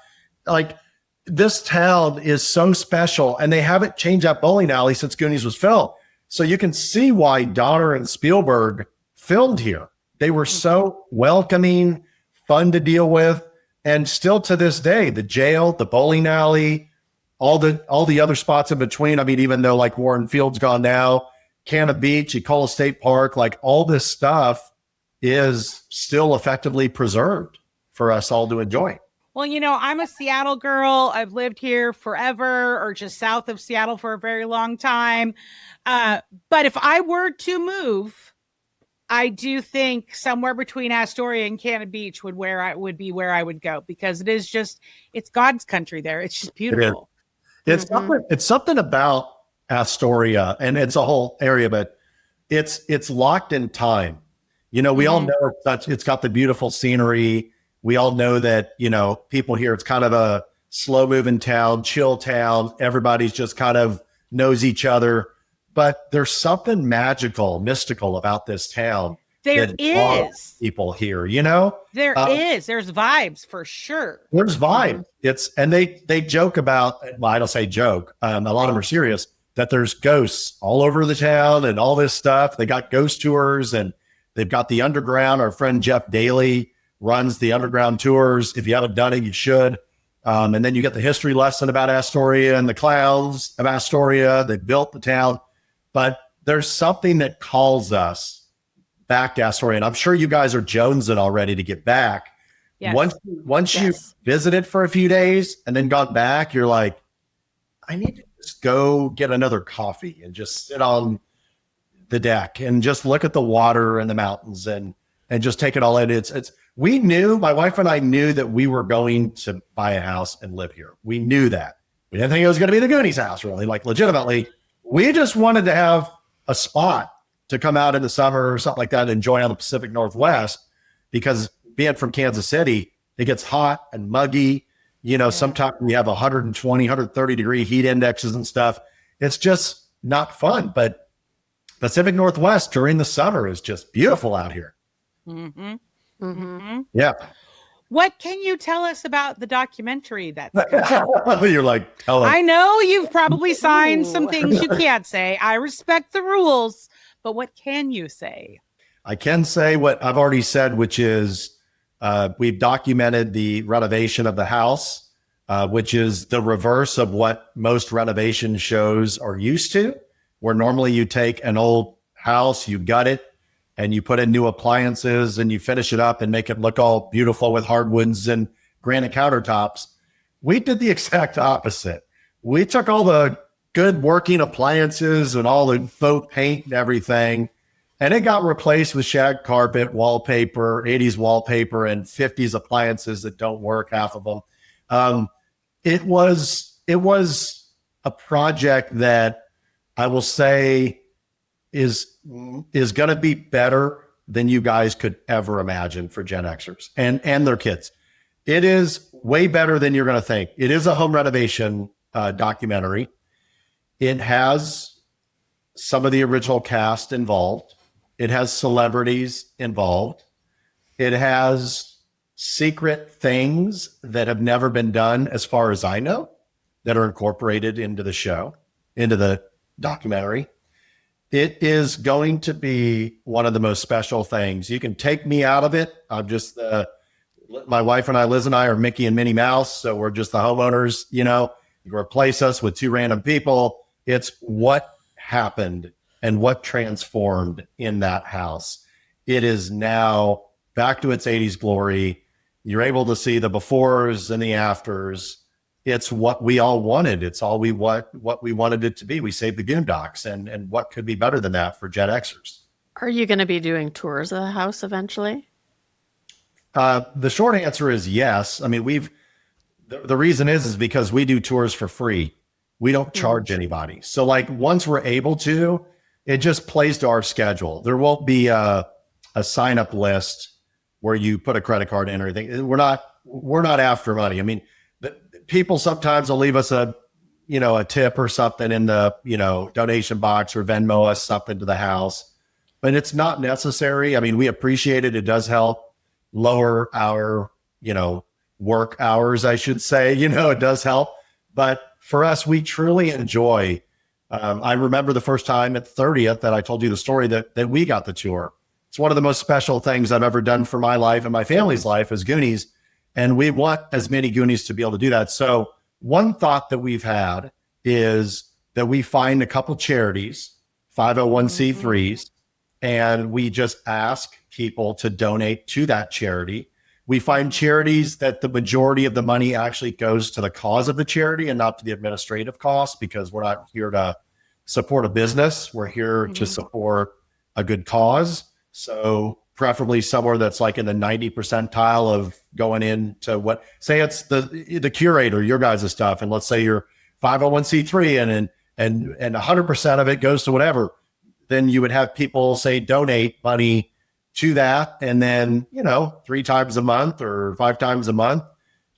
Like, this town is so special, and they haven't changed that bowling alley since Goonies was filmed. So you can see why Donner and Spielberg filmed here. They were so welcoming, fun to deal with, and still to this day, the jail, the bowling alley, all the other spots in between. I mean, even though like Warren Field's gone now, Canna Beach, Ecola State Park, like all this stuff is still effectively preserved for us all to enjoy. Well, I'm a Seattle girl. I've lived here forever, or just south of Seattle for a very long time. But if I were to move, I do think somewhere between Astoria and Canna Beach would be where I would go, because it's God's country there. It's just beautiful. It's something about Astoria, and it's a whole area, but it's locked in time. We all know it's got the beautiful scenery. We all know that, people here, it's kind of a slow moving town, chill town. Everybody's just kind of knows each other. But there's something magical, mystical about this town. There is. People here, There is. There's vibes for sure. There's vibes. And they joke about, well, I don't say joke. A lot of them are serious, that there's ghosts all over the town and all this stuff. They got ghost tours, and they've got the underground. Our friend Jeff Daly runs the underground tours. If you haven't done it, you should. And then you get the history lesson about Astoria and the clowns of Astoria. They built the town. But there's something that calls us back to Astoria. And I'm sure you guys are jonesing already to get back. Yes. Once you visited for a few days and then got back, you're like, I need to just go get another coffee and just sit on the deck and just look at the water and the mountains and just take it all in. My wife and I knew that we were going to buy a house and live here. We knew that. We didn't think it was going to be the Goonies house, really, like legitimately. We just wanted to have a spot to come out in the summer or something like that and enjoy on the Pacific Northwest, because being from Kansas City, it gets hot and muggy. Sometimes we have 120, 130 degree heat indexes and stuff. It's just not fun. But Pacific Northwest during the summer is just beautiful out here. Mm-hmm. Mm-hmm. Yeah. What can you tell us about the documentary that's You're like, tell us. I know you've probably signed some things you can't say. I respect the rules, but what can you say? I can say what I've already said, which is we've documented the renovation of the house, which is the reverse of what most renovation shows are used to, where normally you take an old house, you gut it, and you put in new appliances and you finish it up and make it look all beautiful with hardwoods and granite countertops. We did the exact opposite. We took all the good working appliances and all the faux paint and everything, and it got replaced with shag carpet, wallpaper, 80s wallpaper, and 50s appliances that don't work, half of them. It was a project that I will say is going to be better than you guys could ever imagine for Gen Xers and their kids. It is way better than you're going to think. It is a home renovation documentary. It has some of the original cast involved. It has celebrities involved. It has secret things that have never been done, as far as I know, that are incorporated into the show, into the documentary. It is going to be one of the most special things. You can take me out of it. I'm just my wife and I, Liz and I, are Mickey and Minnie Mouse. So we're just the homeowners, you replace us with two random people. It's what happened and what transformed in that house. It is now back to its 80s glory. You're able to see the befores and the afters. It's what we all wanted. It's all what we wanted it to be. We saved the Goondocks, and what could be better than that for Gen Xers? Are you going to be doing tours of the house eventually? The short answer is yes. I mean, the reason is because we do tours for free. We don't charge anybody. So like once we're able to, it just plays to our schedule. There won't be a sign up list where you put a credit card in or anything. We're not after money. I mean, people sometimes will leave us a tip or something in the, donation box or Venmo us something to the house, but it's not necessary. I mean, we appreciate it. It does help lower our, work hours, I should say, it does help. But for us, we truly enjoy. I remember the first time at 30th that I told you the story that we got the tour. It's one of the most special things I've ever done for my life and my family's life as Goonies. And we want as many Goonies to be able to do that. So one thought that we've had is that we find a couple charities, 501c3s, and we just ask people to donate to that charity. We find charities that the majority of the money actually goes to the cause of the charity and not to the administrative costs, because we're not here to support a business. We're here to support a good cause. So preferably somewhere that's like in the 90 percentile of going into say it's the Curator, your guys' stuff. And let's say you're 501c3 and 100% of it goes to whatever. Then you would have people say donate money to that. And then, 3 times a month or 5 times a month,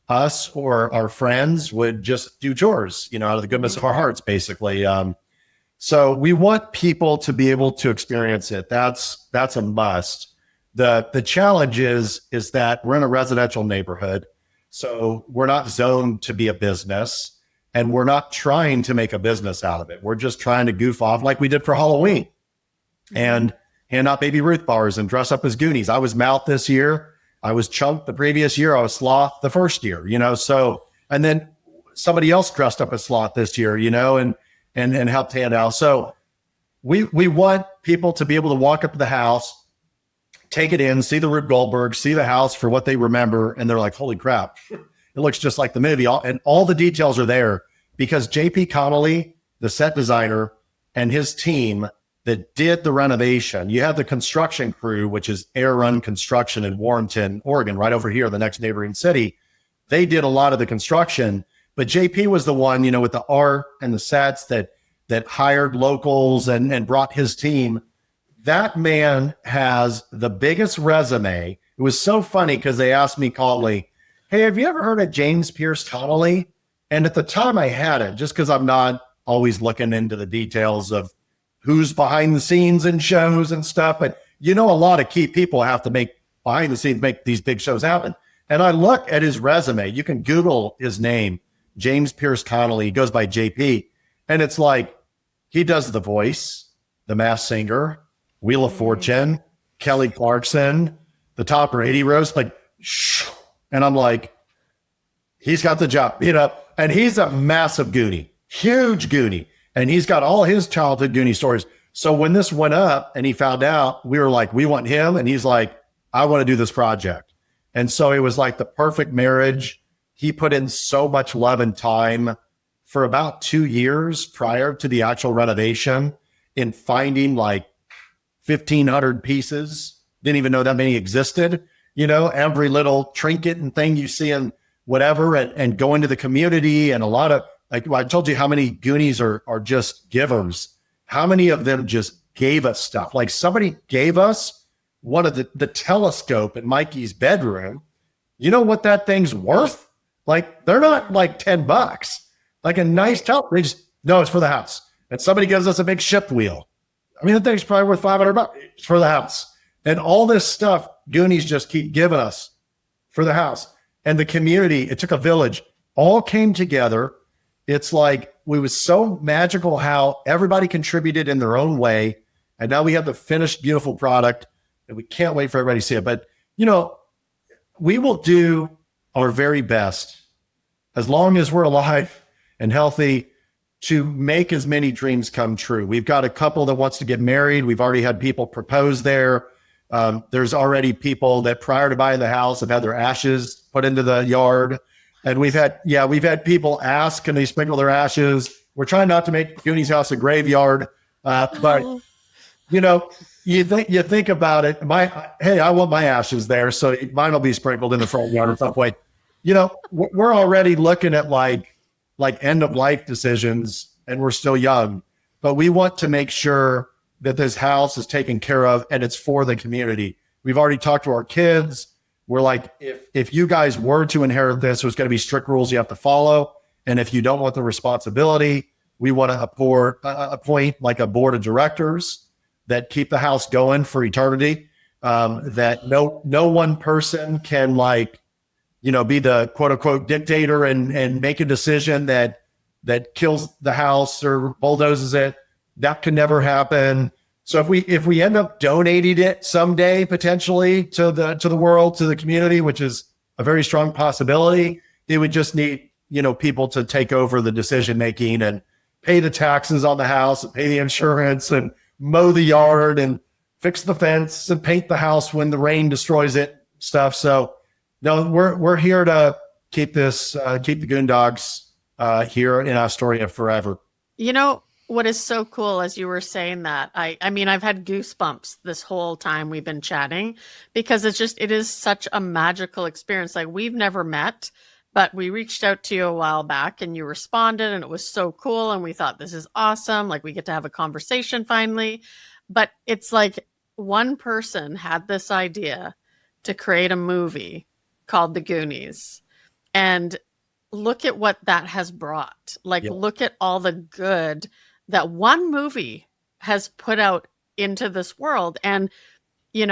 us or our friends would just do chores, out of the goodness of our hearts, basically. So we want people to be able to experience it. That's a must. The challenge is that we're in a residential neighborhood. So we're not zoned to be a business, and we're not trying to make a business out of it. We're just trying to goof off like we did for Halloween and hand out Baby Ruth bars and dress up as Goonies. I was Mouth this year. I was Chunk the previous year. I was Sloth the first year, so, and then somebody else dressed up as Sloth this year, and helped hand out. So we want people to be able to walk up to the house, take it in, see the Rube Goldberg, see the house for what they remember. And they're like, holy crap, it looks just like the movie. And all the details are there because JP Connolly, the set designer, and his team that did the renovation, you have the construction crew, which is Air Run Construction in Warrenton, Oregon, right over here, the next neighboring city. They did a lot of the construction, but JP was the one, with the art and the sets that hired locals and brought his team. That man has the biggest resume. It was so funny because they asked me calmly, hey, have you ever heard of James Pierce Connolly? And at the time I hadn't, just because I'm not always looking into the details of who's behind the scenes in shows and stuff. But a lot of key people have to make behind the scenes, make these big shows happen. And I look at his resume. You can Google his name, James Pierce Connolly. He goes by JP. And it's like, he does The Voice, The Masked Singer, Wheel of Fortune, Kelly Clarkson, the Top 80 roast, and I'm like, he's got the job, and he's a massive Goonie, huge Goonie, and he's got all his childhood Goonie stories. So when this went up and he found out, we were like, we want him. And he's like, I want to do this project. And so it was like the perfect marriage. He put in so much love and time for about 2 years prior to the actual renovation in finding like 1,500 pieces. Didn't even know that many existed, every little trinket and thing you see in whatever, and go into the community. And a lot of, like I told you, how many Goonies are just givers. How many of them just gave us stuff? Like somebody gave us one of the telescope in Mikey's bedroom. You know what that thing's worth? Like, they're not like $10, like a nice telescope. No, it's for the house. And somebody gives us a big ship wheel. I mean, the thing's probably worth $500. It's for the house. And all this stuff, Goonies just keep giving us for the house. And the community, it took a village, all came together. It's like, we was so magical how everybody contributed in their own way. And now we have the finished, beautiful product, and we can't wait for everybody to see it. But, we will do our very best as long as we're alive and healthy to make as many dreams come true. We've got a couple that wants to get married. We've already had people propose there. There's already people that prior to buying the house have had their ashes put into the yard. And we've had people ask, can they sprinkle their ashes? We're trying not to make Goonies house a graveyard. But you think about it. Hey, I want my ashes there, so mine will be sprinkled in the front yard at some point. We're already looking at like end of life decisions, and we're still young, but we want to make sure that this house is taken care of and it's for the community. We've already talked to our kids. We're like, if you guys were to inherit this, there's going to be strict rules you have to follow, and if you don't want the responsibility, we want to appoint like a board of directors that keep the house going for eternity. That no one person can be the quote unquote dictator and make a decision that kills the house or bulldozes it. That can never happen. So if we end up donating it someday potentially to the world, to the community, which is a very strong possibility, it would just need people to take over the decision making and pay the taxes on the house and pay the insurance and mow the yard and fix the fence and paint the house when the rain destroys it, stuff. So no, we're here to keep the Goondogs here in Astoria forever. What is so cool, as you were saying that, I mean, I've had goosebumps this whole time we've been chatting, because it is such a magical experience. Like, we've never met, but we reached out to you a while back and you responded, and it was so cool. And we thought, this is awesome. Like, we get to have a conversation finally. But it's like one person had this idea to create a movie called The Goonies. And look at what that has brought. Look at all the good that one movie has put out into this world. And, you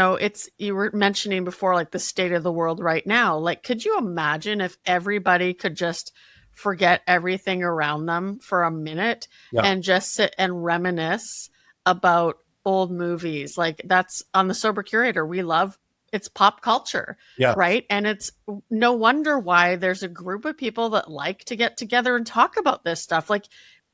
were mentioning before, like, the state of the world right now. Like, could you imagine if everybody could just forget everything around them for a minute and just sit and reminisce about old movies? Like, that's on the Sober Curator. We love it's pop culture, right? And it's no wonder why there's a group of people that like to get together and talk about this stuff. Like,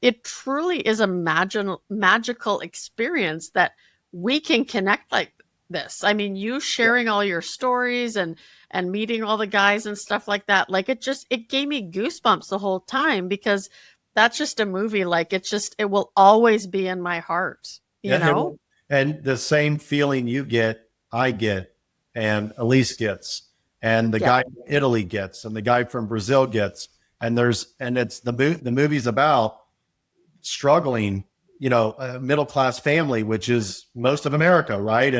it truly is a magical experience that we can connect like this. I mean, you sharing all your stories and meeting all the guys and stuff like that. Like, it gave me goosebumps the whole time, because that's just a movie. Like, it will always be in my heart, you know? And the same feeling you get, I get, and Elise gets, and the guy from Italy gets, and the guy from Brazil gets, and it's the movie's about struggling, a middle-class family, which is most of America, right?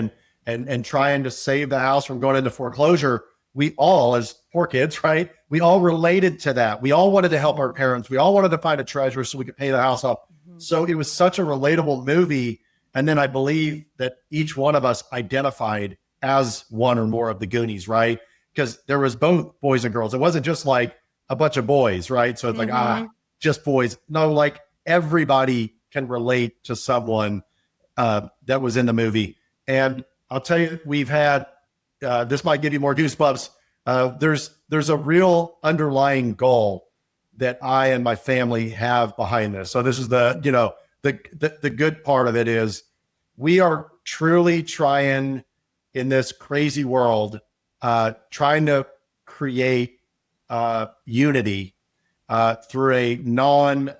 And trying to save the house from going into foreclosure. We all, as poor kids, right? We all related to that. We all wanted to help our parents. We all wanted to find a treasure so we could pay the house off. Mm-hmm. So it was such a relatable movie. And then I believe that each one of us identified as one or more of the Goonies, right? Because there was both boys and girls. It wasn't just like a bunch of boys, right? So it's like, just boys. No, like, everybody can relate to someone that was in the movie. And I'll tell you, we've had, this might give you more goosebumps. There's a real underlying goal that I and my family have behind this. So this is the good part of it is we are truly trying in this crazy world, trying to create unity through a non-biased,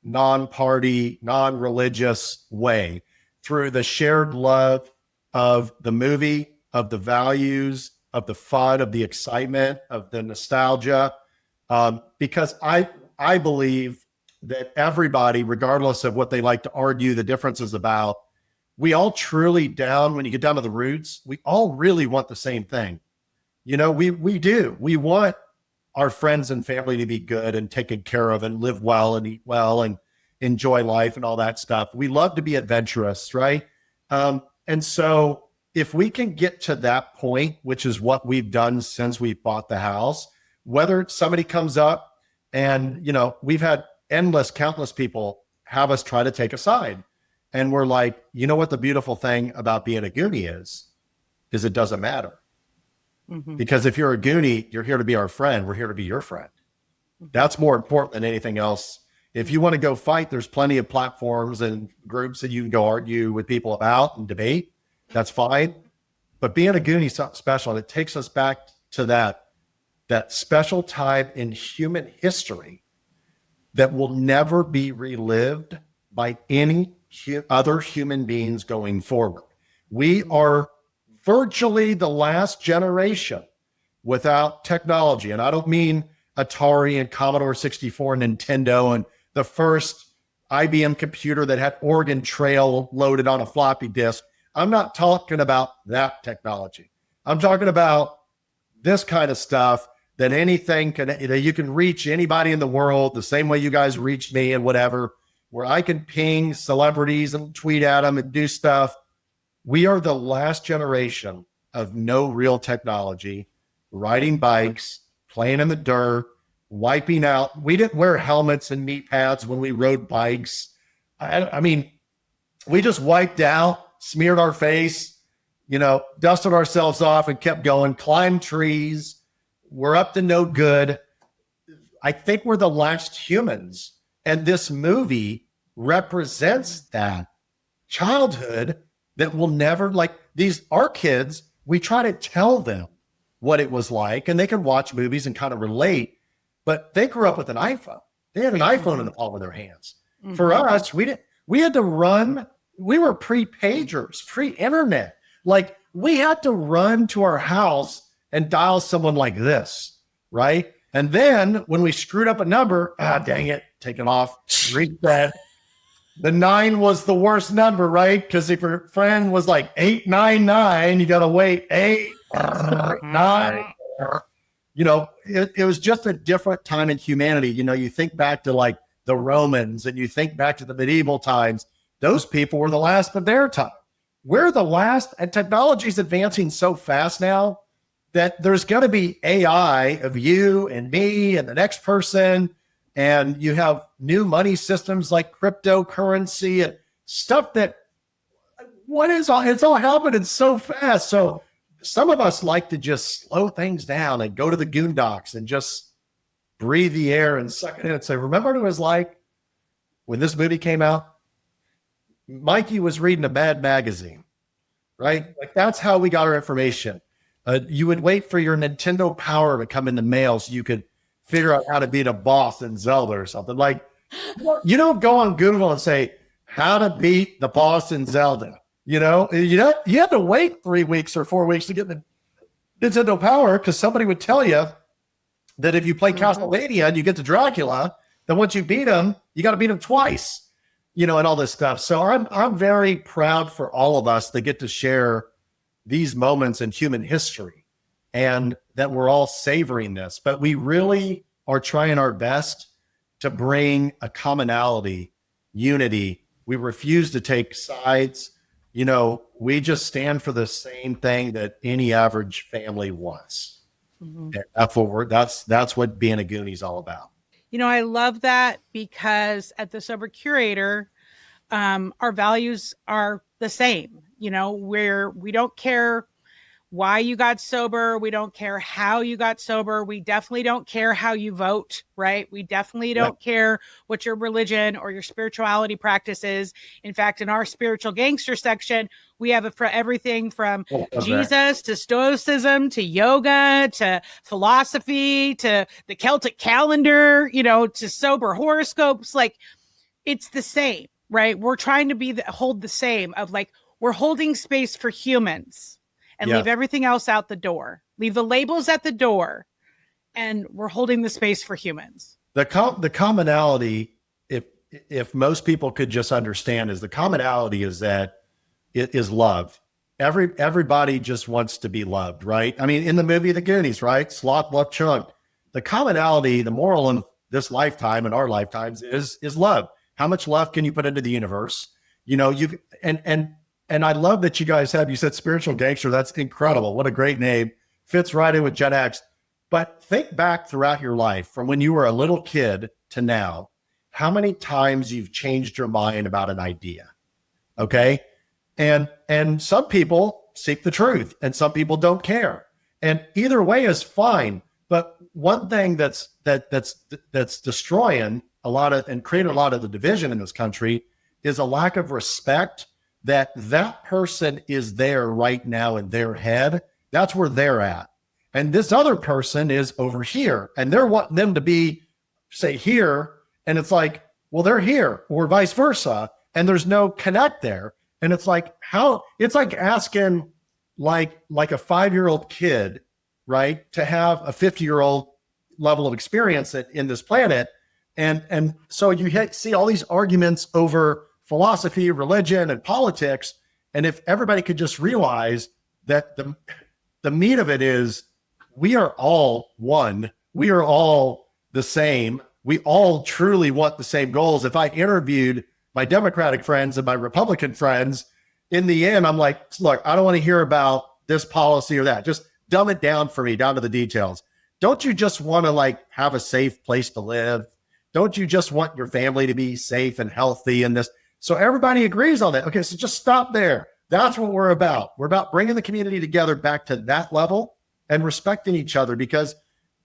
non-party, non-religious way, through the shared love of the movie, of the values, of the fun, of the excitement, of the nostalgia. Because I believe that everybody, regardless of what they like to argue the differences about, we all truly when you get down to the roots, we all really want the same thing. We do. We want our friends and family to be good and taken care of and live well and eat well and enjoy life and all that stuff. We love to be adventurous, right? And so if we can get to that point, which is what we've done since we bought the house, whether somebody comes up and, we've had countless people have us try to take a side. And we're like, what the beautiful thing about being a Goonie is it doesn't matter. Mm-hmm. Because if you're a Goonie, you're here to be our friend. We're here to be your friend. Mm-hmm. That's more important than anything else. If you want to go fight, there's plenty of platforms and groups that you can go argue with people about and debate. That's fine. But being a Goonie is something special, and it takes us back to that special time in human history that will never be relived by any other human beings going forward. We are virtually the last generation without technology. And I don't mean Atari and Commodore 64 and Nintendo and the first IBM computer that had Oregon Trail loaded on a floppy disk. I'm not talking about that technology. I'm talking about this kind of stuff that anything can, you can reach anybody in the world the same way you guys reached me and whatever, where I can ping celebrities and tweet at them and do stuff. We are the last generation of no real technology, riding bikes, playing in the dirt, wiping out. We didn't wear helmets and knee pads when we rode bikes. I mean, we just wiped out, smeared our face, dusted ourselves off and kept going, climbed trees. We're up to no good. I think we're the last humans. And this movie represents that childhood that will never, like our kids, we try to tell them what it was like, and they can watch movies and kind of relate, but they grew up with an iPhone. They had an iPhone in the palm of their hands. Mm-hmm. For us, we had to run. We were pre-pagers, pre-internet. Like, we had to run to our house and dial someone like this, right? And then when we screwed up a number, dang it, take it off, reset. The 9 was the worst number, right? Because if your friend was like 899, you got to wait 8, 9. It was just a different time in humanity. You think back to like the Romans and you think back to the medieval times. Those people were the last of their time. We're the last, and technology is advancing so fast now that there's going to be AI of you and me and the next person. And you have new money systems like cryptocurrency and stuff it's all happening so fast. So some of us like to just slow things down and go to the Goondocks and just breathe the air and suck it in and say, remember what it was like when this movie came out? Mikey was reading a bad magazine, right? Like, that's how we got our information. You would wait for your Nintendo Power to come in the mail so you could figure out how to beat a boss in Zelda or something. Like, you don't go on Google and say, how to beat the boss in Zelda. You had to wait 3 weeks or 4 weeks to get the Nintendo Power, because somebody would tell you that if you play Castlevania and you get to Dracula, then once you beat him, you got to beat him twice, and all this stuff. So I'm very proud for all of us that get to share these moments in human history, and that we're all savoring this, but we really are trying our best to bring a commonality, unity. We refuse to take sides. We just stand for the same thing that any average family wants. Mm-hmm. And that's what being a Goonie is all about. I love that, because at the Sober Curator, our values are the same. We don't care why you got sober. We don't care how you got sober. We definitely don't care how you vote, right? We definitely don't care what your religion or your spirituality practice is. In fact, in our spiritual gangster section, we have it for everything from Jesus to Stoicism to yoga to philosophy to the Celtic calendar, to sober horoscopes. Like, it's the same, right? We're trying to hold the same of like, we're holding space for humans. And leave everything else out the door. Leave the labels at the door, and we're holding the space for humans. The commonality, if most people could just understand, is the commonality is that it is love. Everybody just wants to be loved, right? I mean, in the movie The Goonies, right? Sloth, love, chunk. The commonality, the moral in this lifetime and our lifetimes is love. How much love can you put into the universe? And I love that you said spiritual gangster. That's incredible. What a great name. Fits right in with Gen X. But think back throughout your life, from when you were a little kid to now, how many times you've changed your mind about an idea. Okay. And some people seek the truth and some people don't care. And either way is fine. But one thing that's destroying a lot of and creating a lot of the division in this country is a lack of respect that that person is there right now in their head. That's where they're at. And this other person is over here, and they're wanting them to be, say, here. And it's like, well, they're here, or vice versa. And there's no connect there. And it's like, how, it's like asking like a 5-year-old kid, right, to have a 50-year-old level of experience in this planet. And so you see all these arguments over philosophy, religion, and politics. And if everybody could just realize that the meat of it is, we are all one. We are all the same. We all truly want the same goals. If I interviewed my Democratic friends and my Republican friends, in the end, I'm like, look, I don't want to hear about this policy or that. Just dumb it down for me, down to the details. Don't you just want to like have a safe place to live? Don't you just want your family to be safe and healthy and this? So everybody agrees on that. Okay, so just stop there. That's what we're about. We're about bringing the community together back to that level and respecting each other, because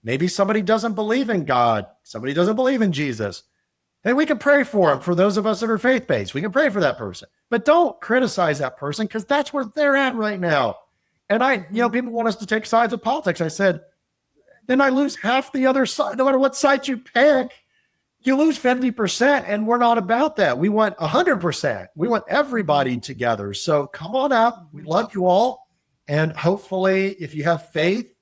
maybe somebody doesn't believe in God. Somebody doesn't believe in Jesus. And we can pray for them. For those of us that are faith-based, we can pray for that person. But don't criticize that person, because that's where they're at right now. And people want us to take sides of politics. I said, then I lose half the other side. No matter what side you pick, you lose 50%, and we're not about that. We want 100%. We want everybody together. So come on out. We love you all. And hopefully, if you have faith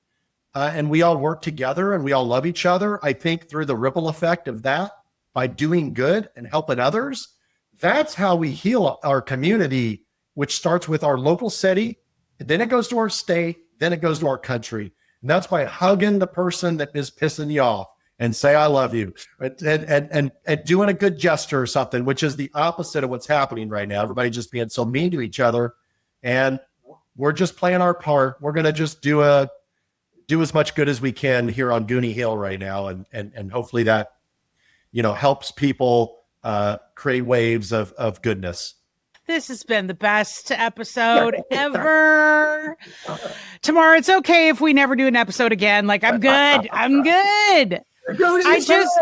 and we all work together and we all love each other, I think through the ripple effect of that, by doing good and helping others, that's how we heal our community, which starts with our local city, then it goes to our state, then it goes to our country. And that's by hugging the person that is pissing you off and say, I love you, and doing a good gesture or something, which is the opposite of what's happening right now. Everybody just being so mean to each other. And we're just playing our part. We're going to just do as much good as we can here on Goonie Hill right now. And hopefully that, helps people create waves of goodness. This has been the best episode ever. Tomorrow, it's okay if we never do an episode again. Like, I'm good. I just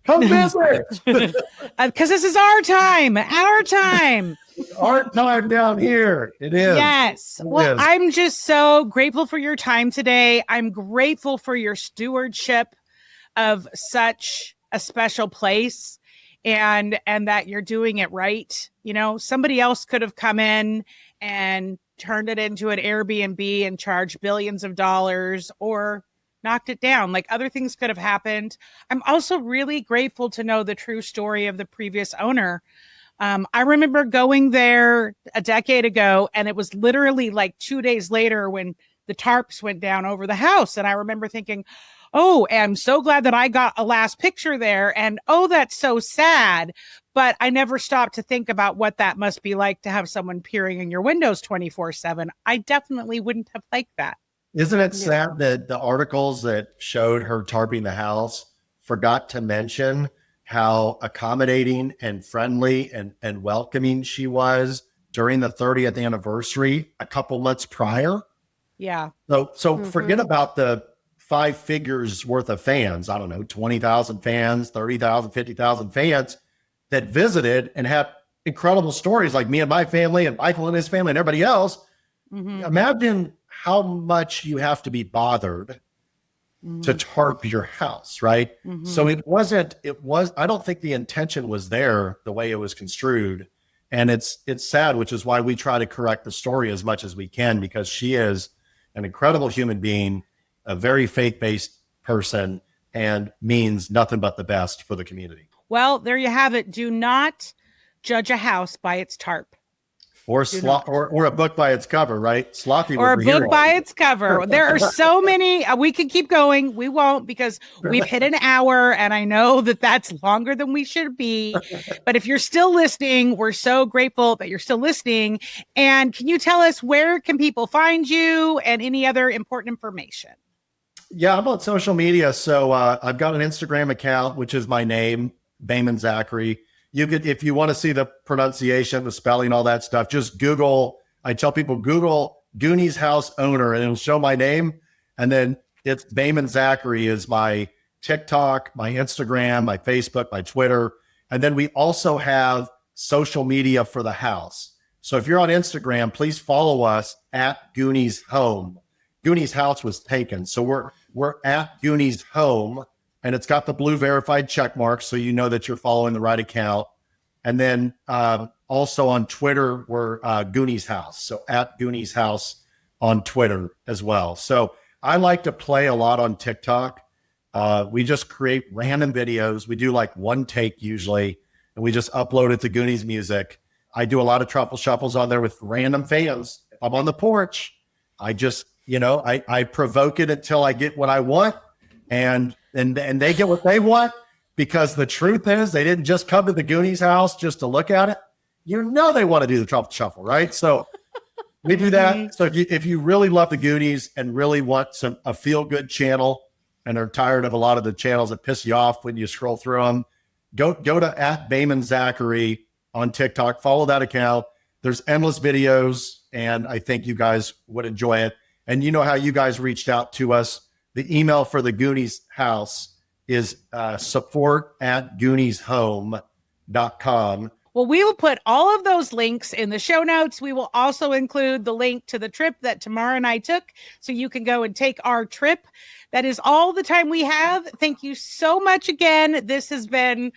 come visit, because this is our time. Our time down here. It is. Yes. Well, I'm just so grateful for your time today. I'm grateful for your stewardship of such a special place, and that you're doing it right. Somebody else could have come in and turned it into an Airbnb and charged billions of dollars, or knocked it down. Like, other things could have happened. I'm also really grateful to know the true story of the previous owner. I remember going there a decade ago, and it was literally like 2 days later when the tarps went down over the house. And I remember thinking, oh, I'm so glad that I got a last picture there. And oh, that's so sad. But I never stopped to think about what that must be like to have someone peering in your windows 24/7. I definitely wouldn't have liked that. Isn't it sad that the articles that showed her tarping the house forgot to mention how accommodating and friendly and welcoming she was during the 30th anniversary a couple months prior? Yeah. So forget about the 5 figures worth of fans. I don't know, 20,000 fans, 30,000, 50,000 fans that visited and had incredible stories, like me and my family and Michael and his family and everybody else. Mm-hmm. Imagine how much you have to be bothered to tarp your house, right? Mm-hmm. So I don't think the intention was there the way it was construed. And it's sad, which is why we try to correct the story as much as we can, because she is an incredible human being, a very faith-based person, and means nothing but the best for the community. Well, there you have it. Do not judge a house by its tarp. Or a book by its cover, right? Slothy or a book by its cover. There are so many. We could keep going. We won't, because we've hit an hour, and I know that that's longer than we should be. But if you're still listening, we're so grateful that you're still listening. And can you tell us, where can people find you and any other important information? Yeah, I'm on social media. So I've got an Instagram account, which is my name, Behman Zakeri. You could, if you want to see the pronunciation, the spelling, all that stuff, just Google. I tell people, Google Goonies house owner, and it'll show my name. And then it's Behman Zakeri is my TikTok, my Instagram, my Facebook, my Twitter. And then we also have social media for the house. So if you're on Instagram, please follow us at Goonies Home. Goonies House was taken. So we're at Goonies Home, and it's got the blue verified check mark, so you know that you're following the right account. And then also on Twitter, we're Goonies House. So at Goonies House on Twitter as well. So I like to play a lot on TikTok. We just create random videos. We do like one take usually, and we just upload it to Goonies Music. I do a lot of truffle shuffles on there with random fans. If I'm on the porch, I just, I provoke it until I get what I want, and they get what they want, because the truth is they didn't just come to the Goonies house just to look at it. They want to do the truffle shuffle, right? So we do that. So if you really love the Goonies and really want a feel-good channel and are tired of a lot of the channels that piss you off when you scroll through them, go to at Behman Zakeri on TikTok. Follow that account. There's endless videos, and I think you guys would enjoy it. And you know how you guys reached out to us. The email for the Goonies house is support@goonieshome.com. Well, we will put all of those links in the show notes. We will also include the link to the trip that Tamara and I took, so you can go and take our trip. That is all the time we have. Thank you so much again. This has been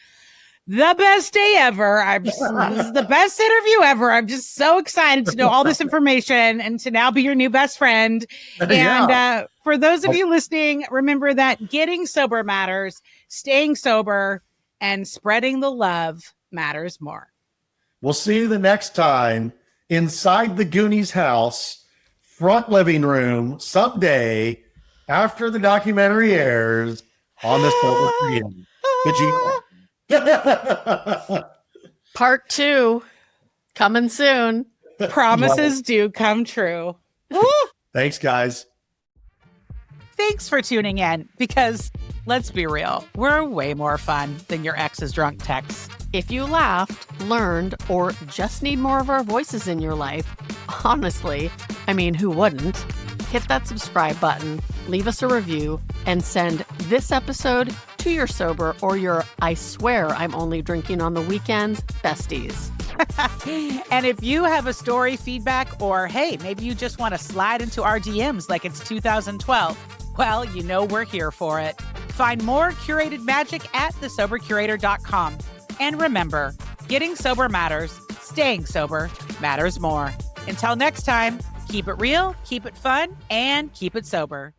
the best day ever. This is the best interview ever. I'm just so excited to know all this information and to now be your new best friend. And for those of you listening, remember that getting sober matters, staying sober, and spreading the love matters more. We'll see you the next time inside the Goonies house, front living room, someday after the documentary airs on the Sober Freedom. Part 2 coming soon. Promises do come true. Thanks, guys. Thanks for tuning in, because let's be real, we're way more fun than your ex's drunk texts. If you laughed, learned, or just need more of our voices in your life, honestly, who wouldn't? Hit that subscribe button, leave us a review, and send this episode to your sober or your I swear I'm only drinking on the weekends besties. And if you have a story, feedback, or hey, maybe you just want to slide into our DMs like it's 2012, well, we're here for it. Find more curated magic at thesobercurator.com. And remember, getting sober matters, staying sober matters more. Until next time, keep it real, keep it fun, and keep it sober.